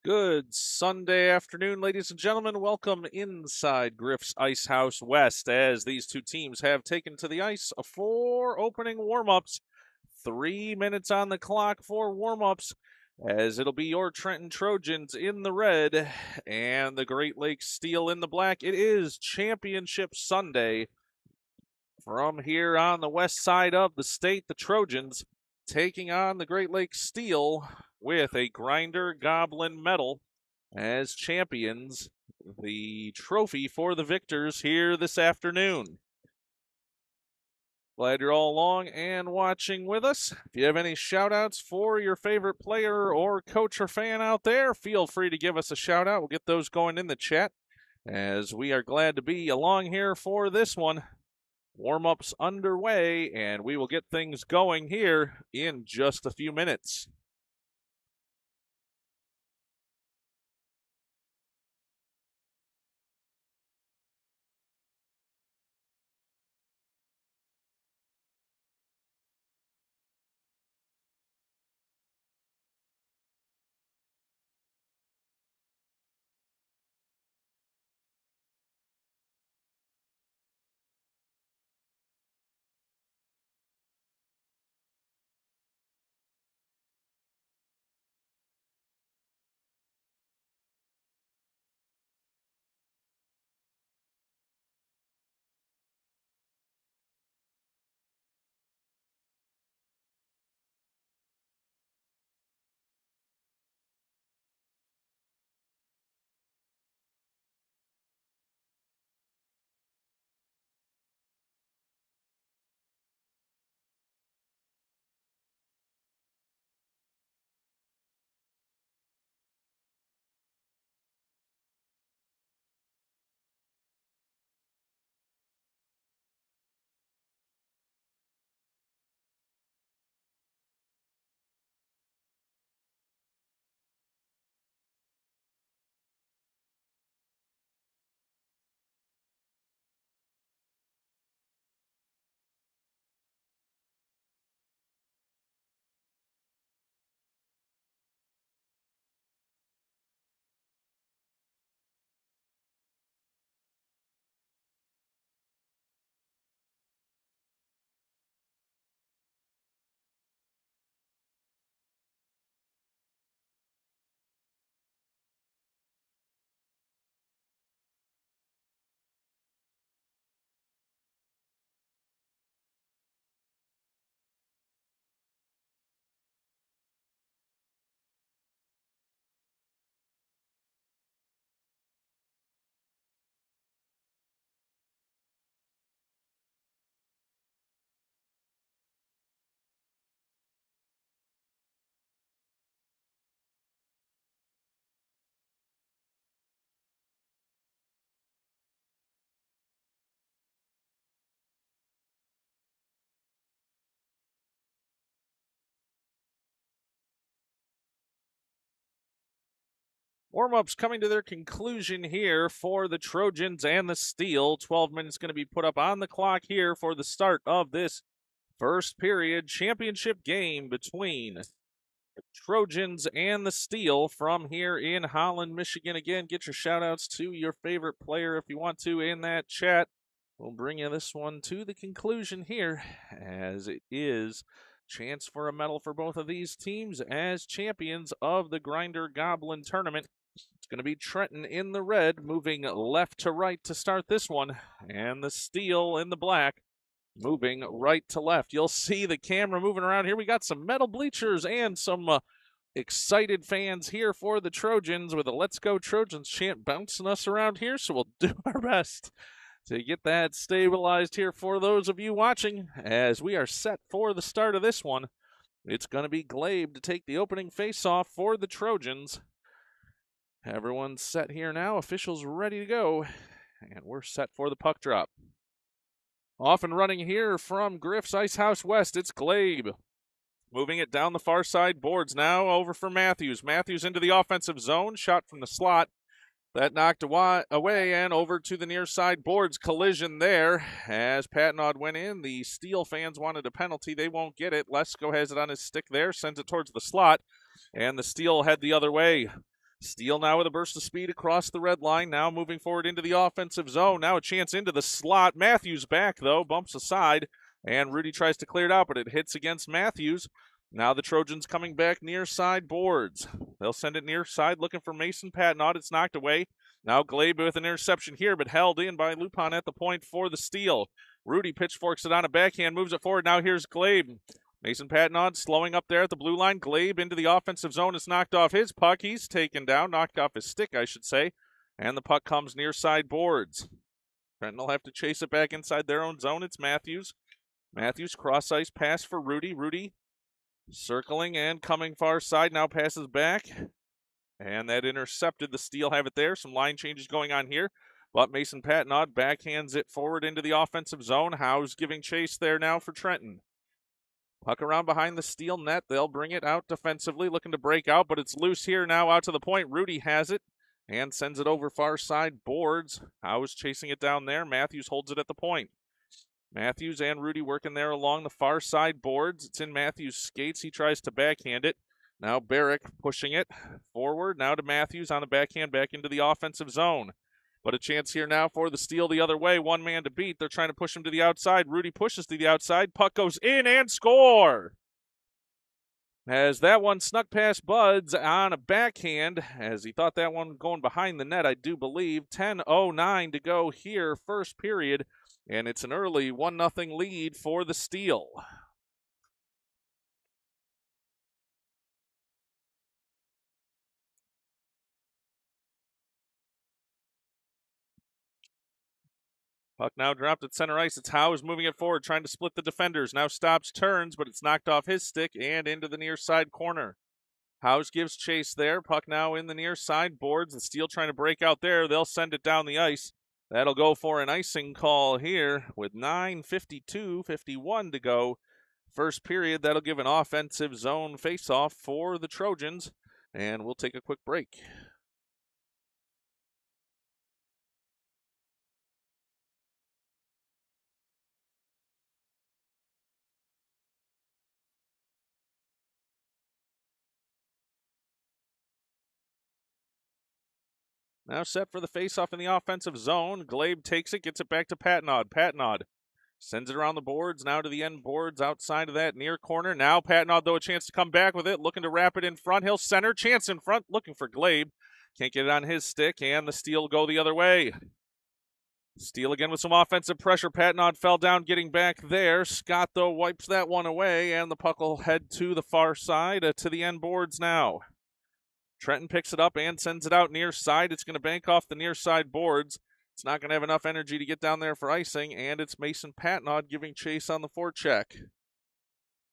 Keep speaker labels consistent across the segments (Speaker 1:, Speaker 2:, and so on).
Speaker 1: Good Sunday afternoon, ladies and gentlemen. Welcome inside Griff's Ice House West as these two teams have taken to the ice for opening warm-ups. 3 minutes on the clock for warm-ups as it'll be your Trenton Trojans in the red and the Great Lakes Steel in the black. It is Championship Sunday from here on the west side of the state. The Trojans taking on the Great Lakes Steel with a Grinder Goblin medal as champions, the trophy for the victors here this afternoon. Glad you're all along and watching with us. If you have any shout outs for your favorite player or coach or fan out there, feel free to give us a shout out. We'll get those going in the chat as we are glad to be along here for this one. Warm-ups underway, and we will get things going here in just a few minutes. Warm-ups coming to their conclusion here for the Trojans and the Steel. 12 minutes going to be put up on the clock here for the start of this first period championship game between the Trojans and the Steel from here in Holland, Michigan. Again, get your shout-outs to your favorite player if you want to in that chat. We'll bring you this one to the conclusion here as it is chance for a medal for both of these teams as champions of the Grinder Goblin tournament. It's going to be Trenton in the red, moving left to right to start this one, and the Steel in the black, moving right to left. You'll see the camera moving around here. We got some metal bleachers and some excited fans here for the Trojans with a Let's Go Trojans chant bouncing us around here, so we'll do our best to get that stabilized here for those of you watching as we are set for the start of this one. It's going to be Glabe to take the opening face-off for the Trojans. Everyone's set here now. Officials ready to go. And we're set for the puck drop. Off and running here from Griff's Ice House West, it's Glabe. Moving it down the far side boards now over for Matthews. Matthews into the offensive zone. Shot from the slot. That knocked away and over to the near side boards. Collision there as Patnaud went in. The Steel fans wanted a penalty. They won't get it. Lesko has it on his stick there. Sends it towards the slot. And the Steel head the other way. Steel now with a burst of speed across the red line, now moving forward into the offensive zone. Now a chance into the slot. Matthews back, though, bumps aside, and Rudy tries to clear it out, but it hits against Matthews. Now the Trojans coming back near side boards. They'll send it near side, looking for Mason Patnaud. It's knocked away. Now Glabe with an interception here, but held in by Lupon at the point for the steal. Rudy pitchforks it on a backhand, moves it forward. Now here's Glabe. Mason Patnaud slowing up there at the blue line. Glabe into the offensive zone. It's knocked off his puck. He's taken down, knocked off his stick, I should say. And the puck comes near side boards. Trenton will have to chase it back inside their own zone. It's Matthews. Matthews cross ice pass for Rudy. Rudy circling and coming far side. Now passes back. And that intercepted. The Steel have it there. Some line changes going on here. But Mason Patnaud backhands it forward into the offensive zone. Howe's giving chase there now for Trenton. Puck around behind the Steel net. They'll bring it out defensively, looking to break out, but it's loose here now out to the point. Rudy has it and sends it over far side boards. Howe's chasing it down there. Matthews holds it at the point. Matthews and Rudy working there along the far side boards. It's in Matthews' skates. He tries to backhand it. Now Barrick pushing it forward. Now to Matthews on the backhand back into the offensive zone. But a chance here now for the Steel the other way. One man to beat. They're trying to push him to the outside. Rudy pushes to the outside. Puck goes in and score. As that one snuck past Buds on a backhand, as he thought that one going behind the net, I do believe. 10:09 to go here, first period. And it's an early 1-0 lead for the Steel. Puck now dropped at center ice. It's Howe moving it forward, trying to split the defenders. Now stops, turns, but it's knocked off his stick and into the near side corner. House gives chase there. Puck now in the near side boards. The Steel trying to break out there. They'll send it down the ice. That'll go for an icing call here with 9:52:51 to go. First period, that'll give an offensive zone face-off for the Trojans. And we'll take a quick break. Now set for the faceoff in the offensive zone. Glabe takes it, gets it back to Patnaud. Patnaud sends it around the boards, now to the end boards outside of that near corner. Now Patnaud, though, a chance to come back with it, looking to wrap it in front. He'll center, chance in front, looking for Glabe. Can't get it on his stick, and the Steel go the other way. Steel again with some offensive pressure. Patnaud fell down getting back there. Scott, though, wipes that one away, and the puck will head to the far side, to the end boards now. Trenton picks it up and sends it out near side. It's going to bank off the near side boards. It's not going to have enough energy to get down there for icing, and it's Mason Patnaud giving chase on the forecheck.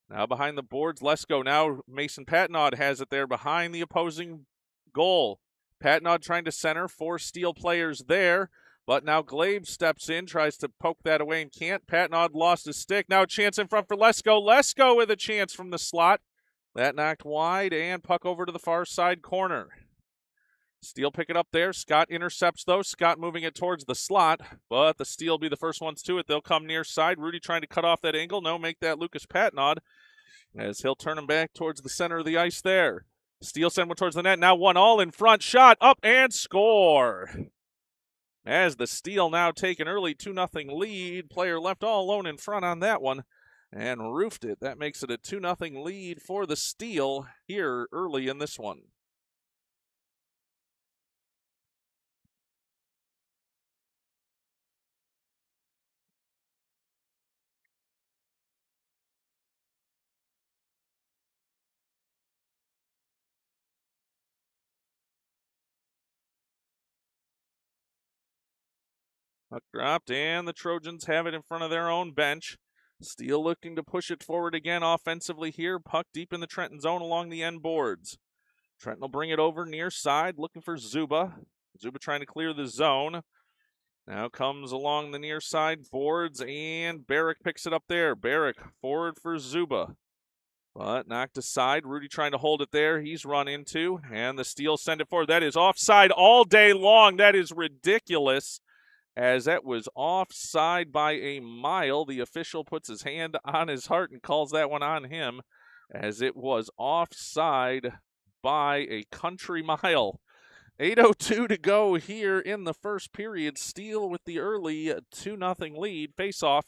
Speaker 1: Now behind the boards, Lesko. Now Mason Patnaud has it there behind the opposing goal. Patnaud trying to center, 4 Steel players there, but now Glabe steps in, tries to poke that away and can't. Patnaud lost his stick. Now a chance in front for Lesko. Lesko with a chance from the slot. That knocked wide, and puck over to the far side corner. Steel pick it up there. Scott intercepts, though. Scott moving it towards the slot, but the Steel be the first ones to it. They'll come near side. Rudy trying to cut off that angle. No, make that Lucas Patnaud, as he'll turn him back towards the center of the ice there. Steel send one towards the net. Now one all in front. Shot up and score. As the Steel now take an early 2-0 lead. Player left all alone in front on that one and roofed it. That makes it a 2-0 lead for the Steel here early in this one. Puck dropped, and the Trojans have it in front of their own bench. Steel looking to push it forward again offensively here. Puck deep in the Trenton zone along the end boards. Trenton will bring it over near side, looking for Zuba. Zuba trying to clear the zone. Now comes along the near side boards, and Barrick picks it up there. Barrick forward for Zuba, but knocked aside. Rudy trying to hold it there. He's run into, and the Steel send it forward. That is offside all day long. That is ridiculous, as that was offside by a mile. The official puts his hand on his heart and calls that one on him, as it was offside by a country mile. 8:02 to go here in the first period. Steele with the early 2-0 lead. Face-off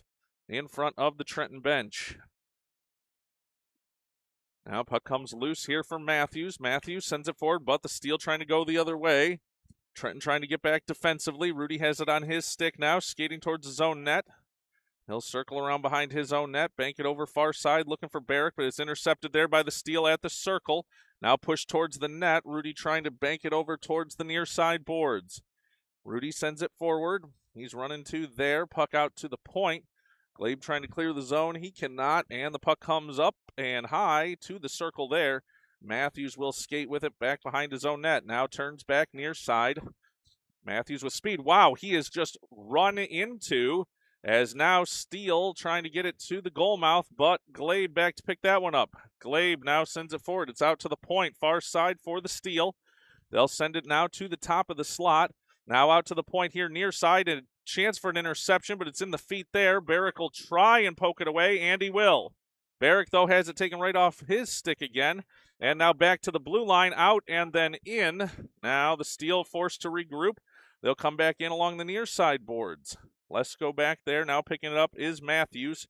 Speaker 1: in front of the Trenton bench. Now puck comes loose here from Matthews. Matthews sends it forward, but the Steele trying to go the other way. Trenton trying to get back defensively. Rudy has it on his stick now, skating towards his own net. He'll circle around behind his own net, bank it over far side, looking for Barrick, but it's intercepted there by the Steele at the circle. Now pushed towards the net. Rudy trying to bank it over towards the near side boards. Rudy sends it forward. He's running to there. Puck out to the point. Glabe trying to clear the zone. He cannot, and the puck comes up and high to the circle there. Matthews will skate with it back behind his own net. Now turns back near side. Matthews with speed. Wow, he is just run into, as now Steele trying to get it to the goal mouth, but Glabe back to pick that one up. Glabe now sends it forward. It's out to the point, far side for the Steele. They'll send it now to the top of the slot. Now out to the point here near side, and a chance for an interception, but it's in the feet there. Barrick will try and poke it away, and he will. Barrick, though, has it taken right off his stick again. And now back to the blue line, out and then in. Now the Steele forced to regroup. They'll come back in along the near side boards. Let's go back there. Now picking it up is Matthews.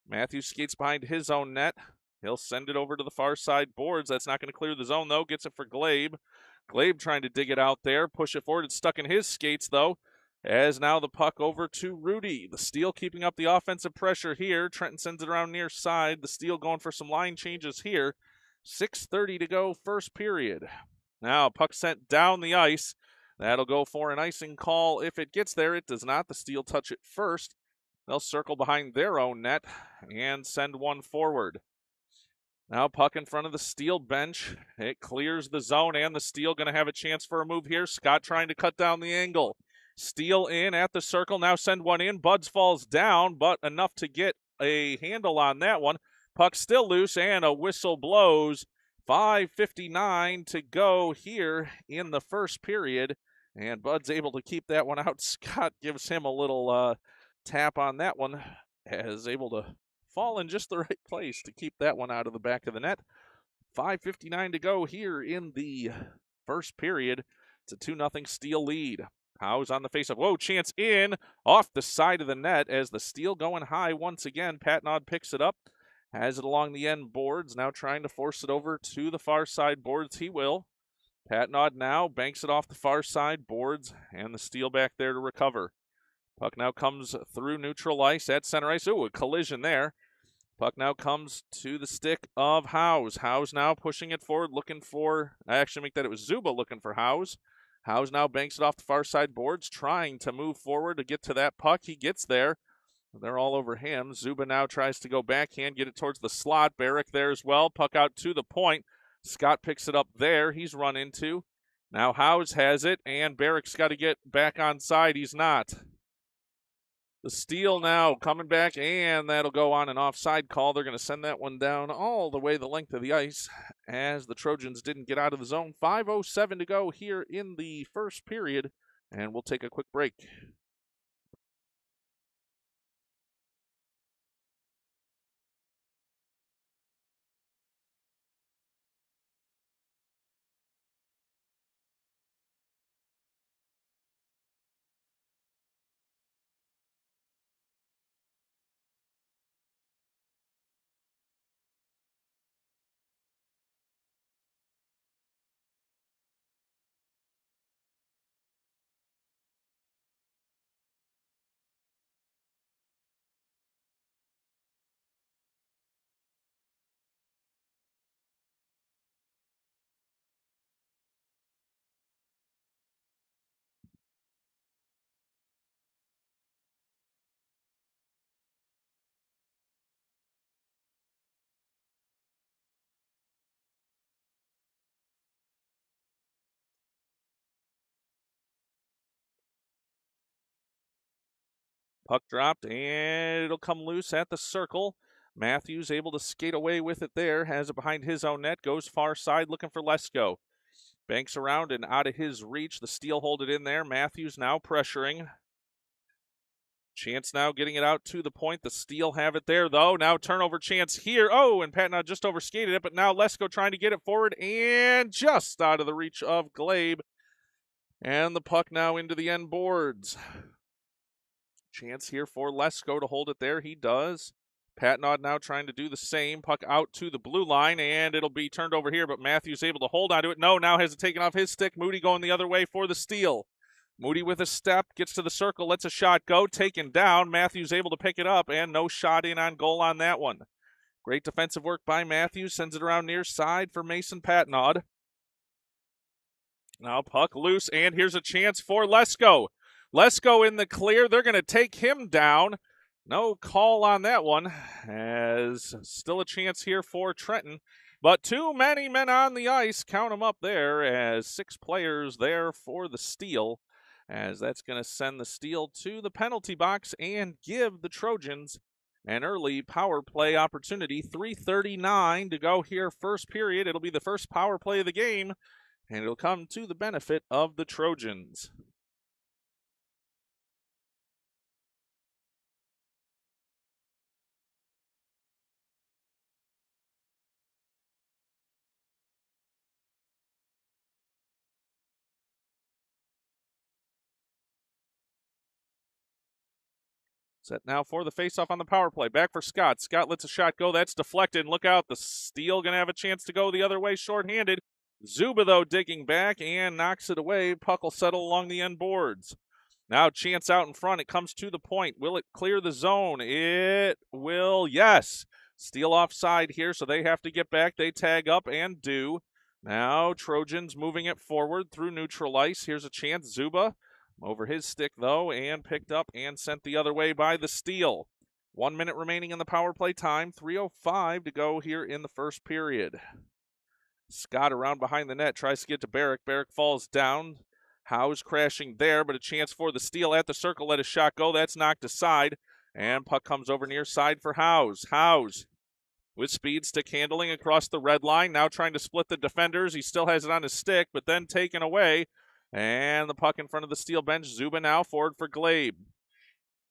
Speaker 1: Matthews skates behind his own net. He'll send it over to the far side boards. That's not going to clear the zone, though. Gets it for Glabe. Glabe trying to dig it out there. Push it forward. It's stuck in his skates, though. As now the puck over to Rudy. The Steele keeping up the offensive pressure here. Trenton sends it around near side. The Steele going for some line changes here. 6:30 to go, first period. Now puck sent down the ice. That'll go for an icing call if it gets there. It does not. The Steele touch it first. They'll circle behind their own net and send one forward. Now puck in front of the Steele bench. It clears the zone, and the Steele going to have a chance for a move here. Scott trying to cut down the angle. Steele in at the circle. Now send one in. Buds falls down, but enough to get a handle on that one. Puck still loose, and a whistle blows. 5:59 to go here in the first period, and Bud's able to keep that one out. Scott gives him a little tap on that one, is able to fall in just the right place to keep that one out of the back of the net. 5:59 to go here in the first period. It's a 2-0 Steele lead. Howe's on the face-off. Whoa, chance in off the side of the net as the Steele going high once again. Patnod picks it up, has it along the end boards, now trying to force it over to the far side boards. He will. Patnod now banks it off the far side boards, and the Steele back there to recover. Puck now comes through neutral ice at center ice. Ooh, a collision there. Puck now comes to the stick of Howes. Howes now pushing it forward, looking for, I actually make that it was Zuba looking for Howes. Howes now banks it off the far side boards, trying to move forward to get to that puck. He gets there. They're all over him. Zuba now tries to go backhand, get it towards the slot. Barrick there as well. Puck out to the point. Scott picks it up there. He's run into. Now Howes has it, and Barrick's got to get back on side. He's not. The Steele now coming back, and that'll go on an offside call. They're going to send that one down all the way the length of the ice as the Trojans didn't get out of the zone. 5:07 to go here in the first period, and we'll take a quick break. Puck dropped, and it'll come loose at the circle. Matthews able to skate away with it there, has it behind his own net, goes far side looking for Lesko. Banks around and out of his reach. The Steele hold it in there. Matthews now pressuring. Chance now getting it out to the point. The Steele have it there, though. Now turnover chance here. Oh, and Patnod just overskated it, but now Lesko trying to get it forward and just out of the reach of Glabe. And the puck now into the end boards. Chance here for Lesko to hold it there. He does. Patnod now trying to do the same. Puck out to the blue line, and it'll be turned over here, but Matthews able to hold onto it. No, now has it taken off his stick. Moody going the other way for the steal. Moody with a step, gets to the circle, lets a shot go, taken down. Matthews able to pick it up, and no shot in on goal on that one. Great defensive work by Matthews, sends it around near side for Mason Patnod. Now puck loose, and here's a chance for Lesko. Lesko in the clear. They're going to take him down. No call on that one, as still a chance here for Trenton. But too many men on the ice. Count them up there, as 6 players there for the steal, as that's going to send the steal to the penalty box and give the Trojans an early power play opportunity. 3:39 to go here, first period. It'll be the first power play of the game, and it'll come to the benefit of the Trojans. Set now for the faceoff on the power play. Back for Scott. Scott lets a shot go. That's deflected. Look out. The steal going to have a chance to go the other way shorthanded. Zuba, though, digging back and knocks it away. Puck will settle along the end boards. Now chance out in front. It comes to the point. Will it clear the zone? It will, yes. Steal offside here, so they have to get back. They tag up and do. Now Trojans moving it forward through neutral ice. Here's a chance. Zuba over his stick, though, and picked up and sent the other way by the steal. 1 minute remaining in the power play time. 3:05 to go here in the first period. Scott around behind the net, tries to get to Barrick. Barrick falls down. Howes crashing there, but a chance for the steal at the circle. Let a shot go. That's knocked aside. And puck comes over near side for Howes. Howes with speed, stick handling across the red line. Now trying to split the defenders. He still has it on his stick, but then taken away. And the puck in front of the steel bench. Zuba now forward for Glabe.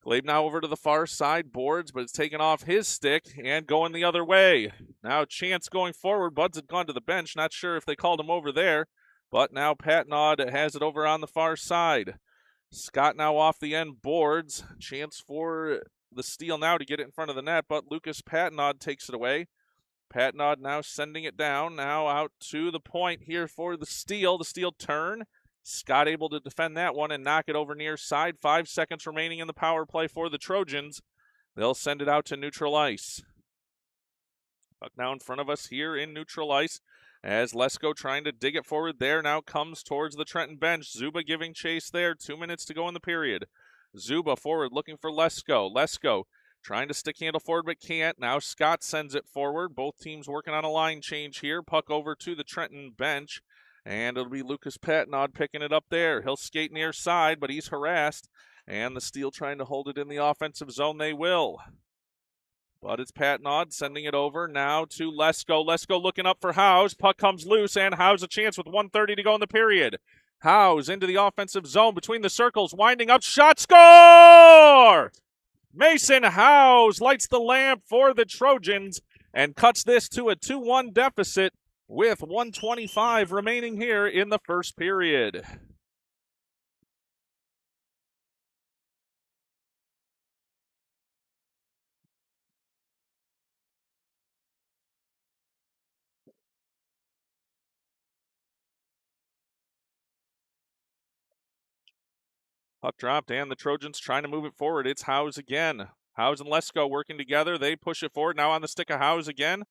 Speaker 1: Glabe now over to the far side boards, but it's taken off his stick and going the other way. Now chance going forward. Buds had gone to the bench. Not sure if they called him over there, but now Patnod has it over on the far side. Scott now off the end boards. Chance for the steal now to get it in front of the net, but Lucas Patnod takes it away. Patnod now sending it down. Now out to the point here for the steal. The steal turn. Scott able to defend that one and knock it over near side. 5 seconds remaining in the power play for the Trojans. They'll send it out to neutral ice. Puck now in front of us here in neutral ice, as Lesko trying to dig it forward there. Now comes towards the Trenton bench. Zuba giving chase there. 2 minutes to go in the period. Zuba forward looking for Lesko. Lesko trying to stick handle forward but can't. Now Scott sends it forward. Both teams working on a line change here. Puck over to the Trenton bench. And it'll be Lucas Patnod picking it up there. He'll skate near side, but he's harassed. And the Steel trying to hold it in the offensive zone. They will. But it's Patnod sending it over now to Lesko. Lesko looking up for Howes. Puck comes loose, and Howes a chance with 1:30 to go in the period. Howes into the offensive zone between the circles, winding up. Shot, score! Mason Howes lights the lamp for the Trojans and cuts this to a 2-1 deficit, with 1:25 remaining here in the first period. Puck dropped, and the Trojans trying to move it forward. It's Howes again. Howes and Lesko working together. They push it forward. Now on the stick of Howes again,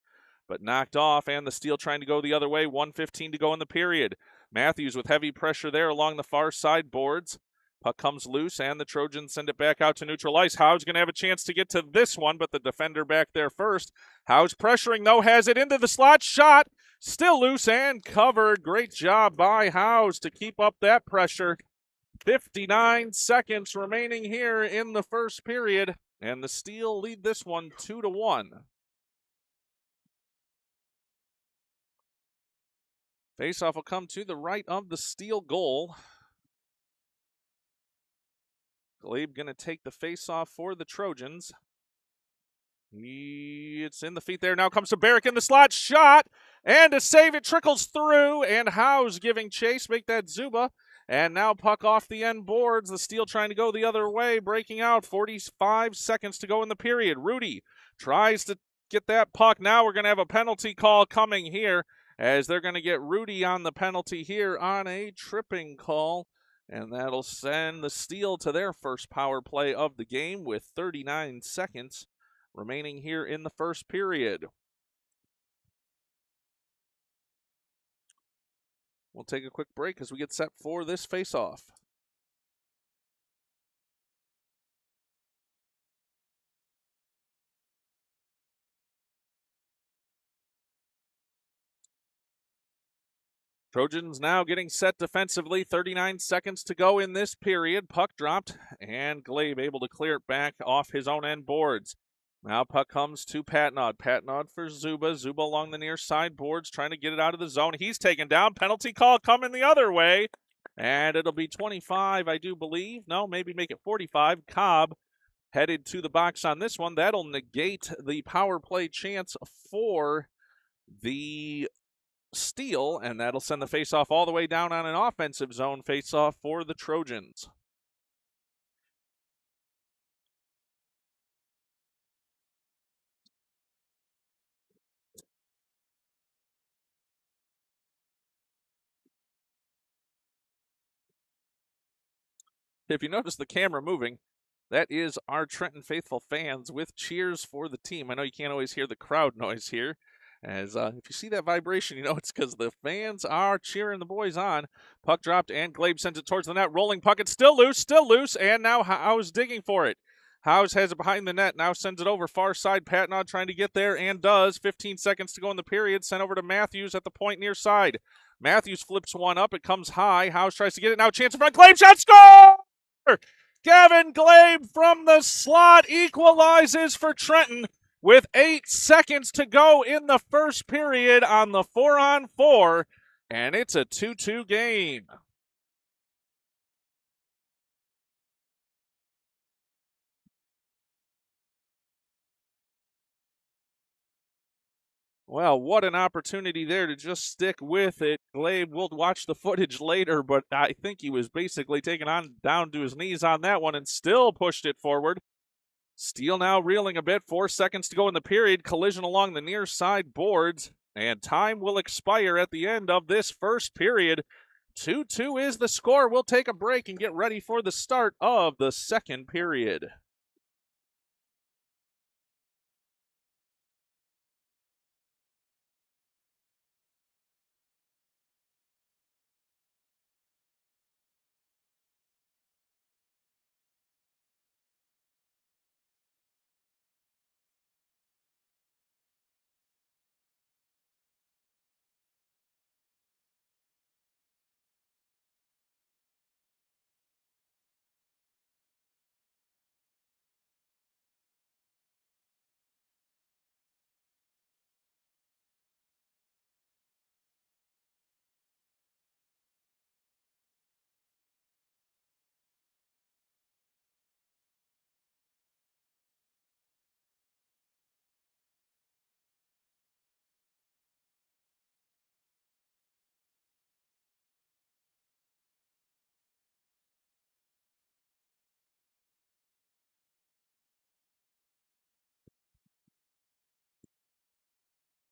Speaker 1: but knocked off, and the Steel trying to go the other way. 1:15 to go in the period. Matthews with heavy pressure there along the far side boards. Puck comes loose, and the Trojans send it back out to neutral ice. Howes going to have a chance to get to this one, but the defender back there first. Howes pressuring, though, has it into the slot. Shot, still loose and covered. Great job by Howes to keep up that pressure. 59 seconds remaining here in the first period, and the Steel lead this one 2-1. Faceoff will come to the right of the Steel goal. Glabe going to take the faceoff for the Trojans. It's in the feet there. Now comes to Barrick in the slot. Shot, and to save it, trickles through, and Howes giving chase. Make that Zuba. And now puck off the end boards. The Steel trying to go the other way, breaking out. 45 seconds to go in the period. Rudy tries to get that puck. Now we're going to have a penalty call coming here, as they're going to get Rudy on the penalty here on a tripping call. And that'll send the Steel to their first power play of the game with 39 seconds remaining here in the first period. We'll take a quick break as we get set for this face-off. Trojans now getting set defensively. 39 seconds to go in this period. Puck dropped, and Glabe able to clear it back off his own end boards. Now puck comes to Patnod. Patnod for Zuba. Zuba along the near side boards, trying to get it out of the zone. He's taken down. Penalty call coming the other way. And it'll be 25, I do believe. No, maybe make it 45. Cobb headed to the box on this one. That'll negate the power play chance for the Steel, and that'll send the faceoff all the way down on an offensive zone faceoff for the Trojans. If you notice the camera moving, that is our Trenton faithful fans with cheers for the team. I know you can't always hear the crowd noise here, as if you see that vibration, you know it's because the fans are cheering the boys on. Puck dropped, and Glabe sends it towards the net. Rolling puck, it's still loose, and now Howe's digging for it. Howes has it behind the net, now sends it over far side. Patnod trying to get there, and does. 15 seconds to go in the period. Sent over to Matthews at the point near side. Matthews flips one up, it comes high. Howes tries to get it, now chance in front. Glabe shot, score! Gavin Glabe from the slot equalizes for Trenton with 8 seconds to go in the first period on the 4-on-4, and it's a 2-2 game. Well, what an opportunity there to just stick with it. Glabe, we'll watch the footage later, but I think he was basically taken on down to his knees on that one and still pushed it forward. Steel now reeling a bit. 4 seconds to go in the period. Collision along the near side boards, and time will expire at the end of this first period. 2-2 is the score. We'll take a break and get ready for the start of the second period.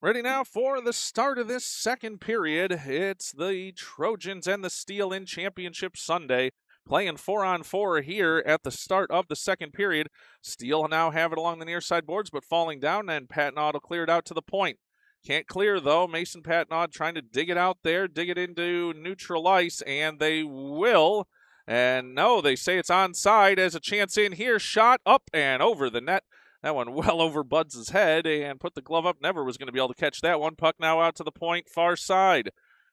Speaker 1: Ready now for the start of this second period. It's the Trojans and the Steel in Championship Sunday, playing 4-on-4 here at the start of the second period. Steel now have it along the near side boards, but falling down, and Patnod will clear it out to the point. Can't clear, though. Mason Patnod trying to dig it out there, dig it into neutral ice, and they will. And no, they say it's onside as a chance in here. Shot up and over the net. That one well over Buds' head and put the glove up. Never was going to be able to catch that one. Puck now out to the point, far side.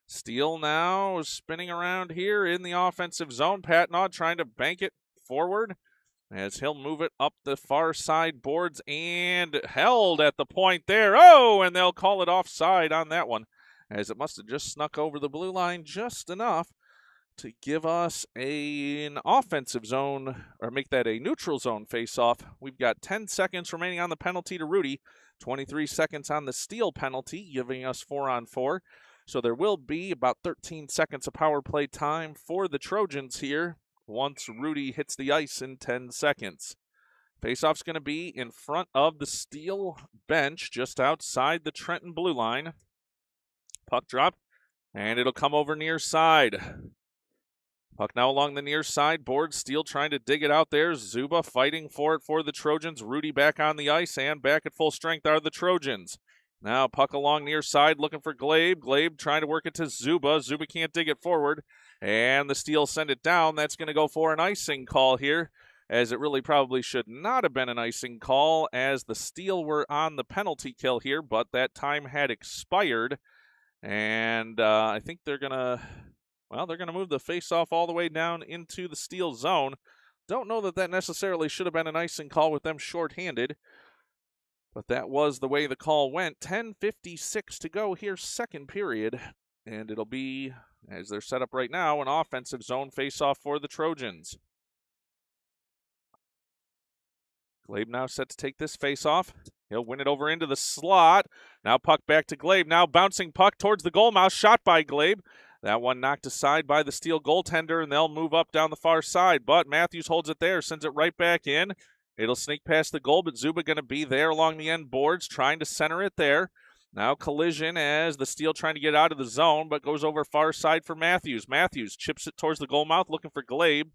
Speaker 1: Steel now spinning around here in the offensive zone. Patnod trying to bank it forward as he'll move it up the far side boards and held at the point there. Oh, and they'll call it offside on that one, as it must have just snuck over the blue line just enough to give us an offensive zone, or make that a neutral zone face-off. We've got 10 seconds remaining on the penalty to Rudy, 23 seconds on the Steel penalty, giving us 4-on-4. So there will be about 13 seconds of power play time for the Trojans here once Rudy hits the ice in 10 seconds. Faceoff's going to be in front of the Steel bench just outside the Trenton blue line. Puck drop, and it'll come over near side. Puck now along the near side board. Steel trying to dig it out there. Zuba fighting for it for the Trojans. Rudy back on the ice, and back at full strength are the Trojans. Now puck along near side looking for Glabe. Glabe trying to work it to Zuba. Zuba can't dig it forward, and the Steel send it down. That's going to go for an icing call here, as it really probably should not have been an icing call, as the Steel were on the penalty kill here, but that time had expired, and I think they're going to move the faceoff all the way down into the Steel zone. Don't know that necessarily should have been an icing call with them shorthanded, but that was the way the call went. 10:56 to go here, second period, and it'll be, as they're set up right now, an offensive zone faceoff for the Trojans. Glabe now set to take this faceoff. He'll win it over into the slot. Now puck back to Glabe. Now bouncing puck towards the goal mouth. Shot by Glabe. That one knocked aside by the Steel goaltender, and they'll move up down the far side. But Matthews holds it there, sends it right back in. It'll sneak past the goal, but Zuba going to be there along the end boards, trying to center it there. Now collision as the Steel trying to get out of the zone, but goes over far side for Matthews. Matthews chips it towards the goal mouth, looking for Glabe.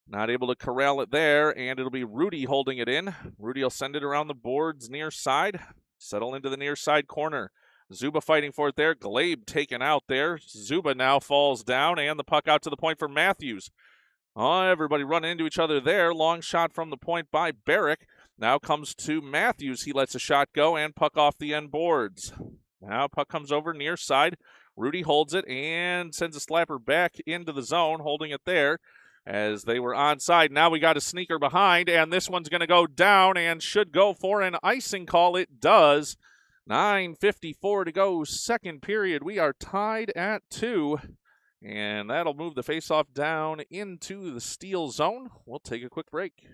Speaker 1: Not able to corral it there, and it'll be Rudy holding it in. Rudy will send it around the boards near side, settle into the near side corner. Zuba fighting for it there. Glabe taken out there. Zuba now falls down, and the puck out to the point for Matthews. Oh, everybody running into each other there. Long shot from the point by Barrick. Now comes to Matthews. He lets a shot go, and puck off the end boards. Now puck comes over near side. Rudy holds it and sends a slapper back into the zone, holding it there as they were onside. Now we got a sneaker behind, and this one's going to go down and should go for an icing call. It does. 9:54 to go, second period. We are tied at 2, and that'll move the faceoff down into the Steel zone. We'll take a quick break.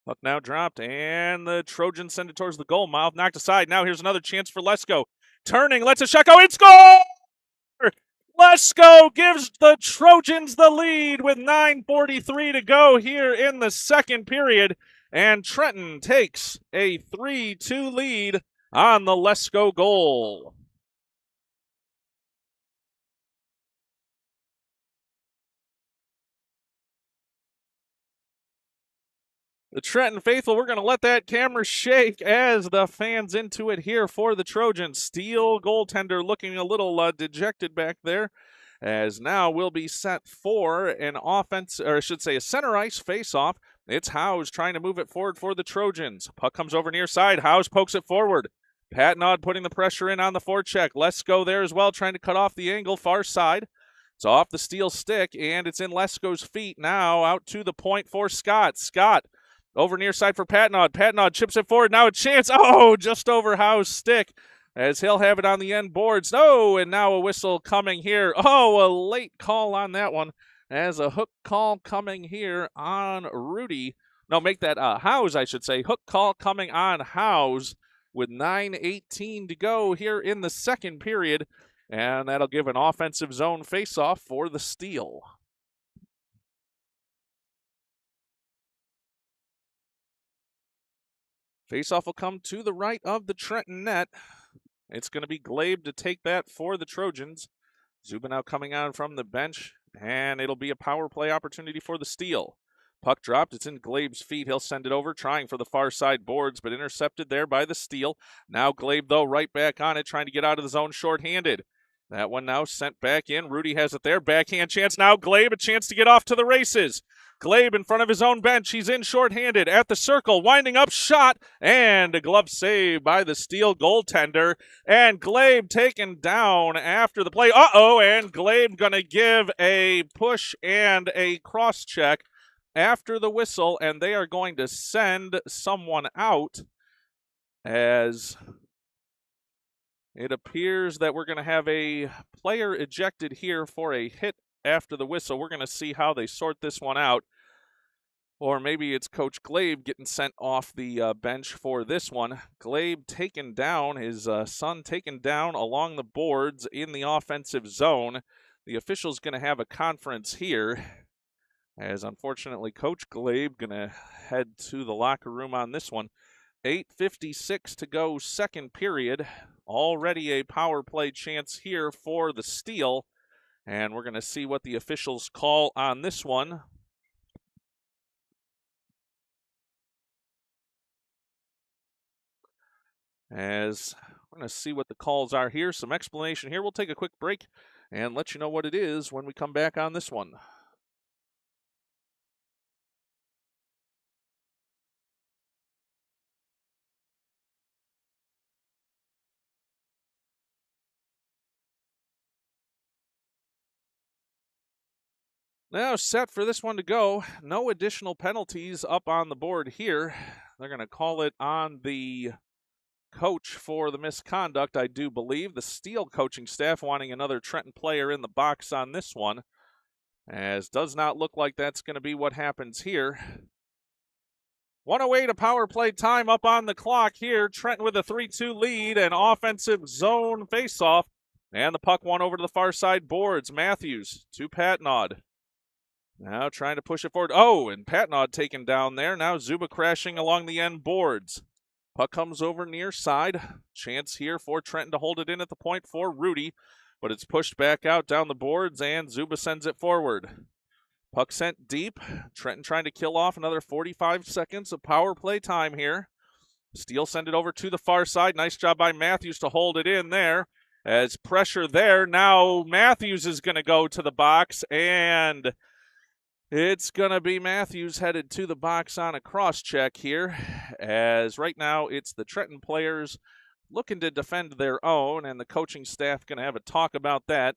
Speaker 1: Puck now dropped, and the Trojans send it towards the goal mouth. Knocked aside. Now here's another chance for Lesko. Turning, lets a shot go. It's goal! Lesko gives the Trojans the lead with 9:43 to go here in the second period, and Trenton takes a 3-2 lead on the Lesko goal. The Trenton faithful, we're going to let that camera shake as the fans into it here for the Trojans. Steel goaltender looking a little dejected back there, as now will be set for an offense, or I should say a center ice face-off. It's Howes trying to move it forward for the Trojans. Puck comes over near side. Howes pokes it forward. Patnod putting the pressure in on the forecheck. Lesko there as well, trying to cut off the angle far side. It's off the Steel stick, and it's in Lesko's feet now, out to the point for Scott. Scott over near side for Patnod. Patnod chips it forward. Now a chance. Oh, just over Howe's stick, as he'll have it on the end boards. Oh, and now a whistle coming here. Oh, a late call on that one, as a hook call coming here on Rudy. No, make that Howes, I should say. Hook call coming on Howes with 9:18 to go here in the second period, and that'll give an offensive zone faceoff for the Steel. Faceoff will come to the right of the Trenton net. It's going to be Glabe to take that for the Trojans. Zuba now coming on from the bench, and it'll be a power play opportunity for the Steel. Puck dropped. It's in Glabe's feet. He'll send it over, trying for the far side boards, but intercepted there by the Steel. Now Glabe, though, right back on it, trying to get out of the zone shorthanded. That one now sent back in. Rudy has it there. Backhand chance. Now Glabe, a chance to get off to the races. Glabe in front of his own bench. He's in shorthanded at the circle, winding up, shot, and a glove save by the Steel goaltender. And Glabe taken down after the play. And Glabe going to give a push and a cross check after the whistle, and they are going to send someone out, as it appears that we're going to have a player ejected here for a hit after the whistle. We're going to see how they sort this one out. Or maybe it's Coach Glabe getting sent off the bench for this one. Glabe taken down, his son taken down along the boards in the offensive zone. The official's going to have a conference here, as unfortunately Coach Glabe going to head to the locker room on this one. 8:56 to go, second period. Already a power play chance here for the Steel, and we're going to see what the officials call on this one. As we're going to see what the calls are here. Some explanation here. We'll take a quick break and let you know what it is when we come back on this one. Now set for this one to go. No additional penalties up on the board here. They're going to call it on the coach for the misconduct, I do believe. The Steel coaching staff wanting another Trenton player in the box on this one, as does not look like that's going to be what happens here. 1:08 of power play time up on the clock here. Trenton with a 3-2 lead, and offensive zone faceoff, and the puck won over to the far side boards. Matthews to Patnaud. Now trying to push it forward. And Patnaud taken down there. Now Zuba crashing along the end boards. Puck comes over near side. Chance here for Trenton to hold it in at the point for Rudy, but it's pushed back out down the boards, and Zuba sends it forward. Puck sent deep. Trenton trying to kill off another 45 seconds of power play time here. Steel send it over to the far side. Nice job by Matthews to hold it in there. As pressure there, now Matthews is going to go to the box, and it's going to be Matthews headed to the box on a cross check here, as right now it's the Trenton players looking to defend their own, and the coaching staff going to have a talk about that,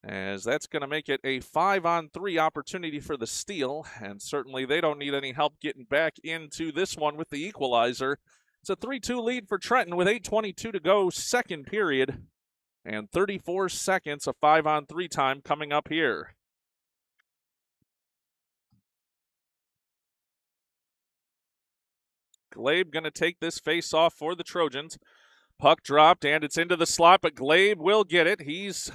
Speaker 1: as that's going to make it a 5-on-3 opportunity for the Steel, and certainly they don't need any help getting back into this one with the equalizer. It's a 3-2 lead for Trenton with 8:22 to go, second period, and 34 seconds of 5-on-3 time coming up here. Glabe going to take this face off for the Trojans. Puck dropped, and it's into the slot, but Glabe will get it. He's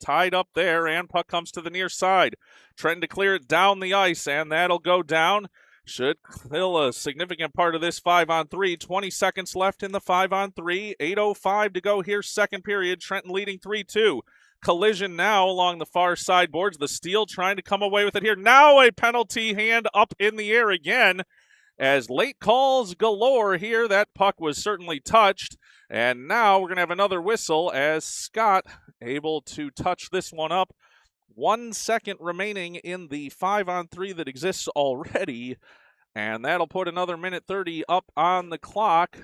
Speaker 1: tied up there, and puck comes to the near side. Trenton to clear it down the ice, and that'll go down. Should fill a significant part of this 5-on-3. 20 seconds left in the 5-on-3. 8:05 to go here, second period. Trenton leading 3-2. Collision now along the far side boards. The Steel trying to come away with it here. Now a penalty, hand up in the air again. As late calls galore here, that puck was certainly touched. And now we're going to have another whistle as Scott able to touch this one up. 1 second remaining in the 5-on-3 that exists already. And that'll put another minute 30 up on the clock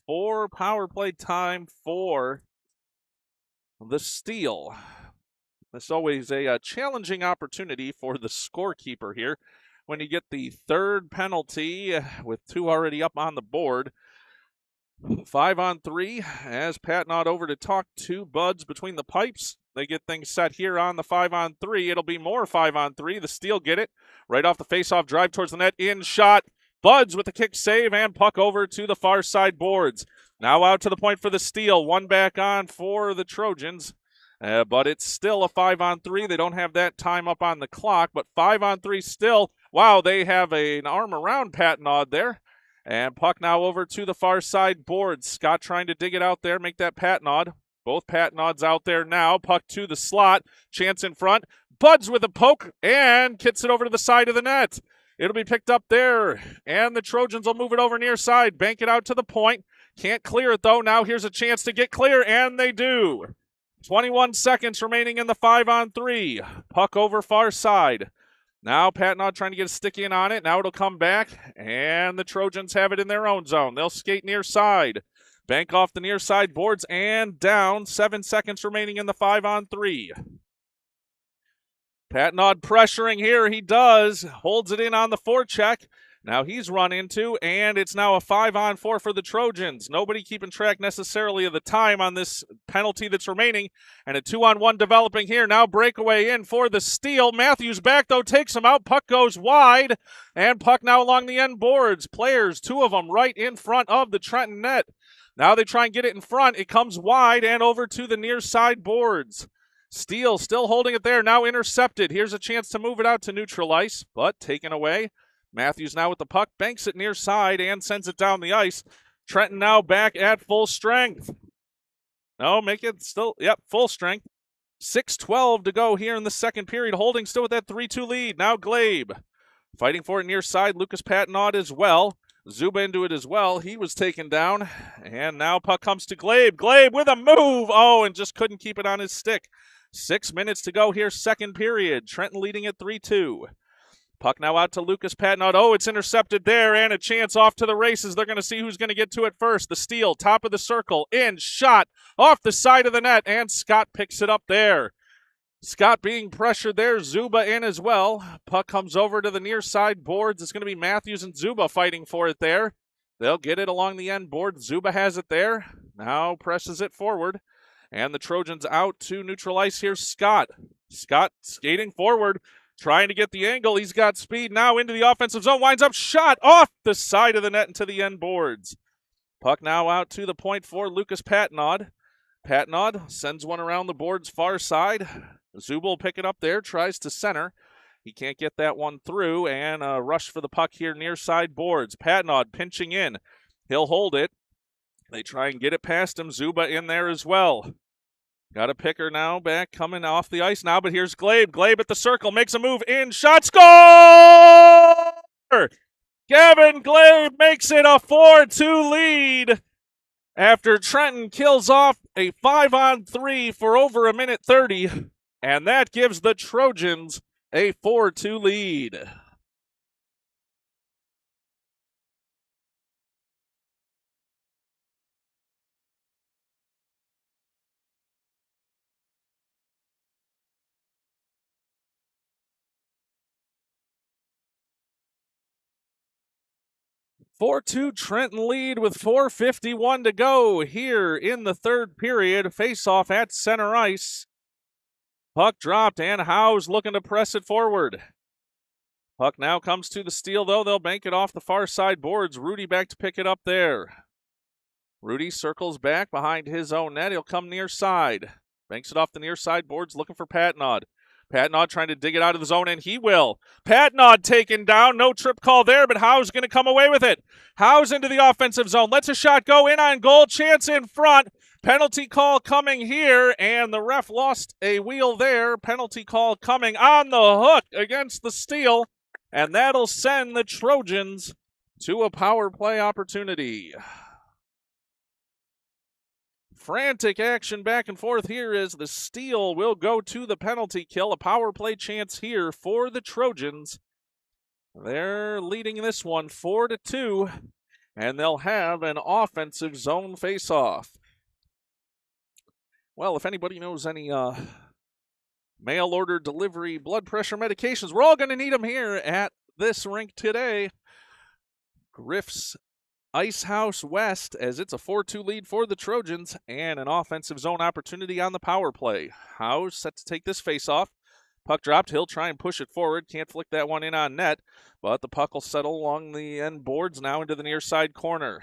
Speaker 1: for power play time for the Steel. This is always a challenging opportunity for the scorekeeper here when you get the third penalty with 2 already up on the board. 5-on-3 as Patnaud over to talk to Buds between the pipes. They get things set here on the 5-on-3. It'll be more 5-on-3. The Steel get it right off the faceoff, drive towards the net, in shot. Buds with the kick save, and puck over to the far side boards. Now out to the point for the Steel. 1 back on for the Trojans. But it's still a 5-on-3. They don't have that time up on the clock, but 5-on-3 still. Wow, they have an arm around Patnaud there. And puck now over to the far side boards. Scott trying to dig it out there, make that Patnaud. Both Patnauds out there now. Puck to the slot. Chance in front. Buds with a poke and kicks it over to the side of the net. It'll be picked up there. And the Trojans will move it over near side. Bank it out to the point. Can't clear it though. Now here's a chance to get clear, and they do. 21 seconds remaining in the 5-on-3. Puck over far side. Now Patnaud trying to get a stick in on it. Now it'll come back, and the Trojans have it in their own zone. They'll skate near side. Bank off the near side boards and down. 7 seconds remaining in the 5-on-3. Patnaud pressuring here. He does. Holds it in on the forecheck. Now he's run into, and it's now a 5-on-4 for the Trojans. Nobody keeping track necessarily of the time on this penalty that's remaining, and a 2-on-1 developing here. Now breakaway in for the steal. Matthews back, though, takes him out. Puck goes wide, and puck now along the end boards. Players, 2 of them right in front of the Trenton net. Now they try and get it in front. It comes wide and over to the near side boards. Steele still holding it there, now intercepted. Here's a chance to move it out to neutral ice, but taken away. Matthews now with the puck, banks it near side and sends it down the ice. Trenton now back at full strength. No, make it still, full strength. 6:12 to go here in the second period, holding still with that 3-2 lead. Now Glabe fighting for it near side. Lucas Patnaud as well. Zuba into it as well. He was taken down, and now puck comes to Glabe. Glabe with a move. Oh, and just couldn't keep it on his stick. 6 minutes to go here, second period. Trenton leading at 3-2. Puck now out to Lucas Patnaud. Oh, it's intercepted there, and a chance off to the races. They're going to see who's going to get to it first. The steal, top of the circle, in, shot, off the side of the net, and Scott picks it up there. Scott being pressured there, Zuba in as well. Puck comes over to the near side boards. It's going to be Matthews and Zuba fighting for it there. They'll get it along the end board. Zuba has it there. Now presses it forward. And the Trojans out to neutral ice. Here's Scott. Scott skating forward, trying to get the angle. He's got speed now into the offensive zone. Winds up, shot off the side of the net into the end boards. Puck now out to the point for Lucas Patnaud. Patnaud sends one around the board's far side. Zuba will pick it up there, tries to center. He can't get that one through, and a rush for the puck here near side boards. Patnaud pinching in. He'll hold it. They try and get it past him. Zuba in there as well. Got a picker now back coming off the ice now, but here's Glabe. Glabe at the circle, makes a move in, shot, score! Gavin Glabe makes it a 4-2 lead after Trenton kills off a 5-on-3 for over a minute 30, and that gives the Trojans a 4-2 lead. Four-2 Trenton lead with 4:51 to go here in the third period. Face-off at center ice. Puck dropped, and Howes looking to press it forward. Puck now comes to the steal, though. They'll bank it off the far side boards. Rudy back to pick it up there. Rudy circles back behind his own net. He'll come near side. Banks it off the near side boards, looking for Patnaud. Patnaud trying to dig it out of the zone, and he will. Patnaud taken down. No trip call there, but Howes going to come away with it. Howes into the offensive zone. Lets a shot go in on goal. Chance in front. Penalty call coming here, and the ref lost a wheel there. Penalty call coming on the hook against the steal, and that'll send the Trojans to a power play opportunity. Frantic action back and forth here as the steal will go to the penalty kill. A power play chance here for the Trojans. They're leading this one 4-2, and they'll have an offensive zone face-off. Well, if anybody knows any mail order delivery blood pressure medications, we're all going to need them here at this rink today. Griff's Ice House West, as it's a 4-2 lead for the Trojans and an offensive zone opportunity on the power play. Howes set to take this face-off. Puck dropped. He'll try and push it forward. Can't flick that one in on net, but the puck will settle along the end boards now into the near side corner.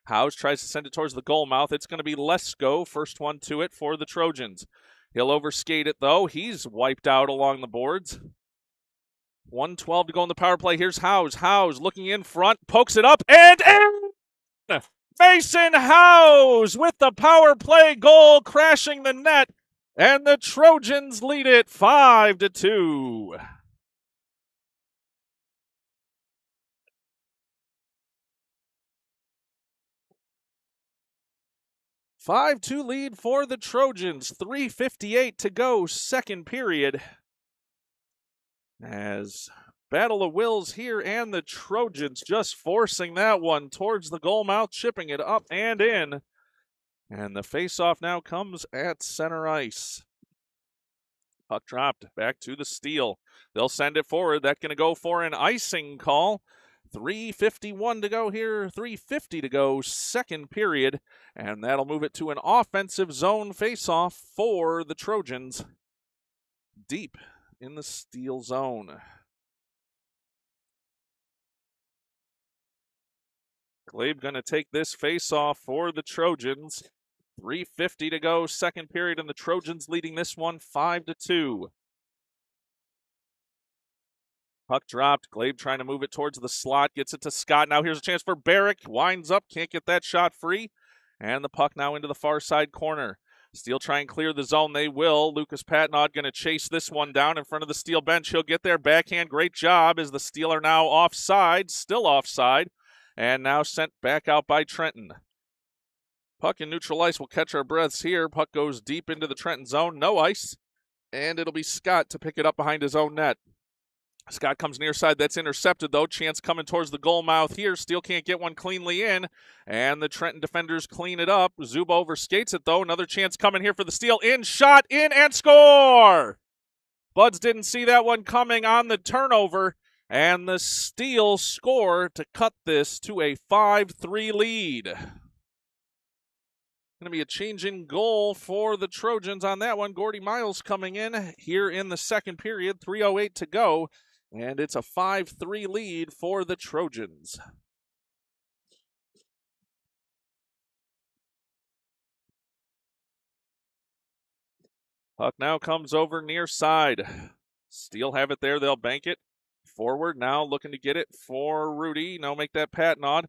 Speaker 1: Howes tries to send it towards the goal mouth. It's going to be Lesko, first one to it for the Trojans. He'll overskate it, though. He's wiped out along the boards. 1:12 to go in the power play. Here's Howes. Howes looking in front, pokes it up, and in! Mason Howes with the power play goal, crashing the net, and the Trojans lead it 5-2. A 5-2 lead for the Trojans. 3:58 to go, second period. As battle of wills here, and the Trojans just forcing that one towards the goal mouth, chipping it up and in. And the face-off now comes at center ice. Puck dropped back to the Steel. They'll send it forward. That's going to go for an icing call. 3:51 to go here, 3:50 to go, second period. And that'll move it to an offensive zone face-off for the Trojans. Deep in the Steel zone. Glabe going to take this face-off for the Trojans. 3:50 to go, second period, and the Trojans leading this one 5-2. Puck dropped. Glabe trying to move it towards the slot. Gets it to Scott. Now here's a chance for Barrick. Winds up. Can't get that shot free. And the puck now into the far side corner. Steel try and clear the zone. They will. Lucas Patnaud going to chase this one down in front of the Steel bench. He'll get there. Backhand. Great job as the Steel are now offside. Still offside. And now sent back out by Trenton. Puck in neutral ice. We'll catch our breaths here. Puck goes deep into the Trenton zone. No ice. And it'll be Scott to pick it up behind his own net. Scott comes near side. That's intercepted, though. Chance coming towards the goal mouth here. Steel can't get one cleanly in, and the Trenton defenders clean it up. Zuba overskates it, though. Another chance coming here for the Steel. In, shot, in, and score! Buds didn't see that one coming on the turnover, and the Steel score to cut this to a 5-3 lead. Going to be a change in goal for the Trojans on that one. Gordy Miles coming in here in the second period. 3:08 to go. And it's a 5-3 lead for the Trojans. Puck now comes over near side. Steel have it there. They'll bank it. Forward now looking to get it for Rudy. Now make that Patnaud.